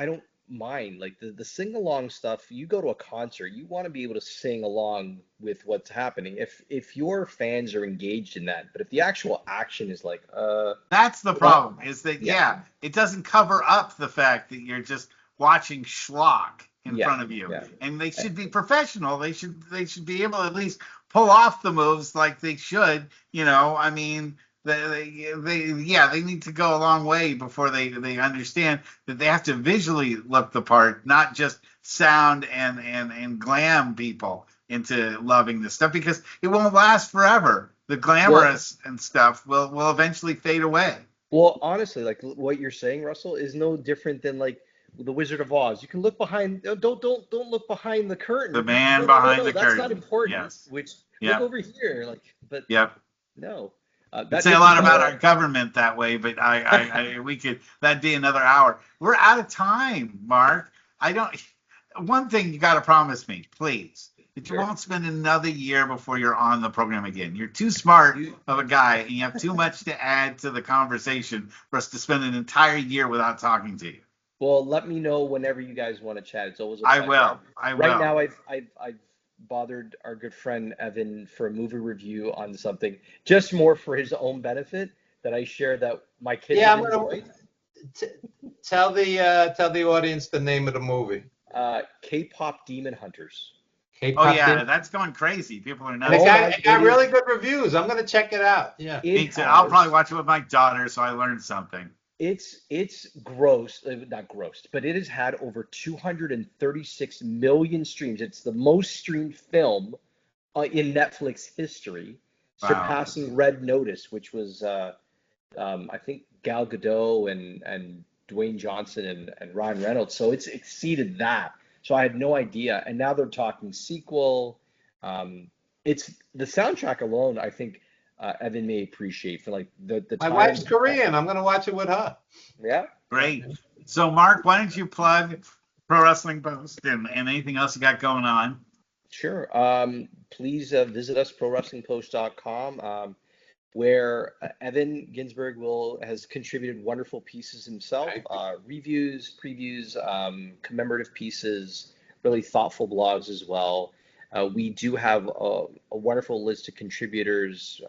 don't mind. Like the sing along stuff. You go to a concert, you want to be able to sing along with what's happening. If your fans are engaged in that, but if the actual action is like that's the problem. Is that it doesn't cover up the fact that you're just watching schlock in front of you, and they should be professional. They should be able to at least pull off the moves like they should. I mean, they need to go a long way before they understand that they have to visually look the part, not just sound and glam people into loving this stuff, because it won't last forever. The glamorous and stuff will eventually fade away. Well, honestly, like what you're saying, Russell, is no different than like the Wizard of Oz. You can look behind. Don't look behind the curtain. The man behind the curtain. That's not important. Yes. Look over here, like. But no. I'd say a lot about our government that way, but that'd be another hour. We're out of time, Mark. One thing you got to promise me, please, that you won't spend another year before you're on the program again. You're too smart of a guy, and you have too much to add to the conversation for us to spend an entire year without talking to you. Well, let me know whenever you guys want to chat. It's always a pleasure. I will. Right now, I've bothered our good friend Evan for a movie review on something, just more for his own benefit, that I share that my kids have enjoyed. Tell the audience the name of the movie. K-pop Demon Hunters. That's going crazy. People are nuts. It got really good reviews. I'm going to check it out. Yeah. Me too. I'll probably watch it with my daughter, so I learned something. It's gross, not gross, but it has had over 236 million streams. It's the most streamed film in Netflix history, Wow. surpassing Red Notice, which was I think Gal Gadot and Dwayne Johnson and Ryan Reynolds. So it's exceeded that. So I had no idea. And now they're talking sequel. It's the soundtrack alone, I think Evan may appreciate for like the My time. wife's Korean. I'm gonna watch it with her. Yeah. Great. So, Mark, why don't you plug Pro Wrestling Post and anything else you got going on? Sure. Please visit us, prowrestlingpost.com, where Evan Ginsberg has contributed wonderful pieces himself, reviews, previews, commemorative pieces, really thoughtful blogs as well. We do have a wonderful list of contributors.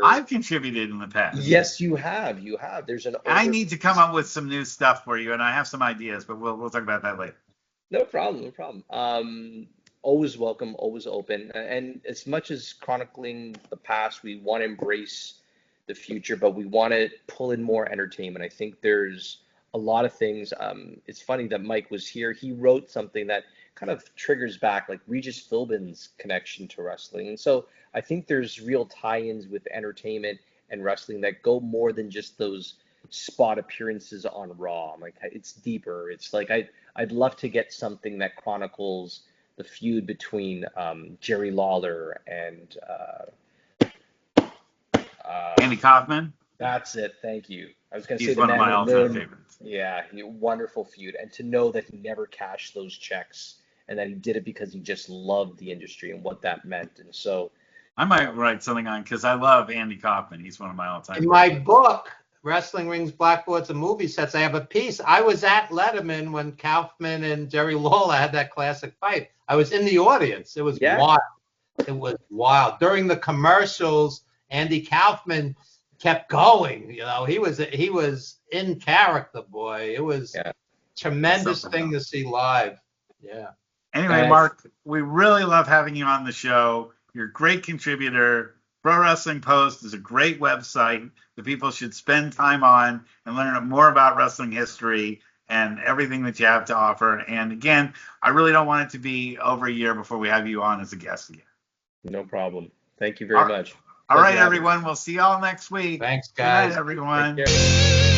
I've contributed in the past. Yes, you have. You have. There's an. I need to come up with some new stuff for you, and I have some ideas, but we'll talk about that later. No problem. No problem. Always welcome, always open. And as much as chronicling the past, we want to embrace the future, but we want to pull in more entertainment. I think there's a lot of things. It's funny that Mike was here. He wrote something that kind of triggers back like Regis Philbin's connection to wrestling. And so I think there's real tie-ins with entertainment and wrestling that go more than just those spot appearances on Raw. Like it's deeper. It's like I'd love to get something that chronicles the feud between Jerry Lawler and Andy Kaufman. That's it. Thank you. I was going to He's say one of my all-time favorites. Yeah, wonderful feud, and to know that he never cashed those checks and that he did it because he just loved the industry and what that meant. And so I might write something on because I love Andy Kaufman. He's one of my all-time In favorites. my book, Wrestling Rings, Blackboards, and Movie Sets, I have a piece. I was at Letterman when Kaufman and Jerry Lawler had that classic fight. I was in the audience. It was wild. It was wild. During the commercials, Andy Kaufman kept going. You know, he was in character, boy. It was a tremendous thing to see live. Yeah. Anyway, Mark, we really love having you on the show. You're a great contributor. Pro Wrestling Post is a great website that people should spend time on and learn more about wrestling history and everything that you have to offer. And again, I really don't want it to be over a year before we have you on as a guest again. No problem. Thank you very much. All right, everyone. We'll see y'all next week. Thanks, guys. Good night, everyone. Take care.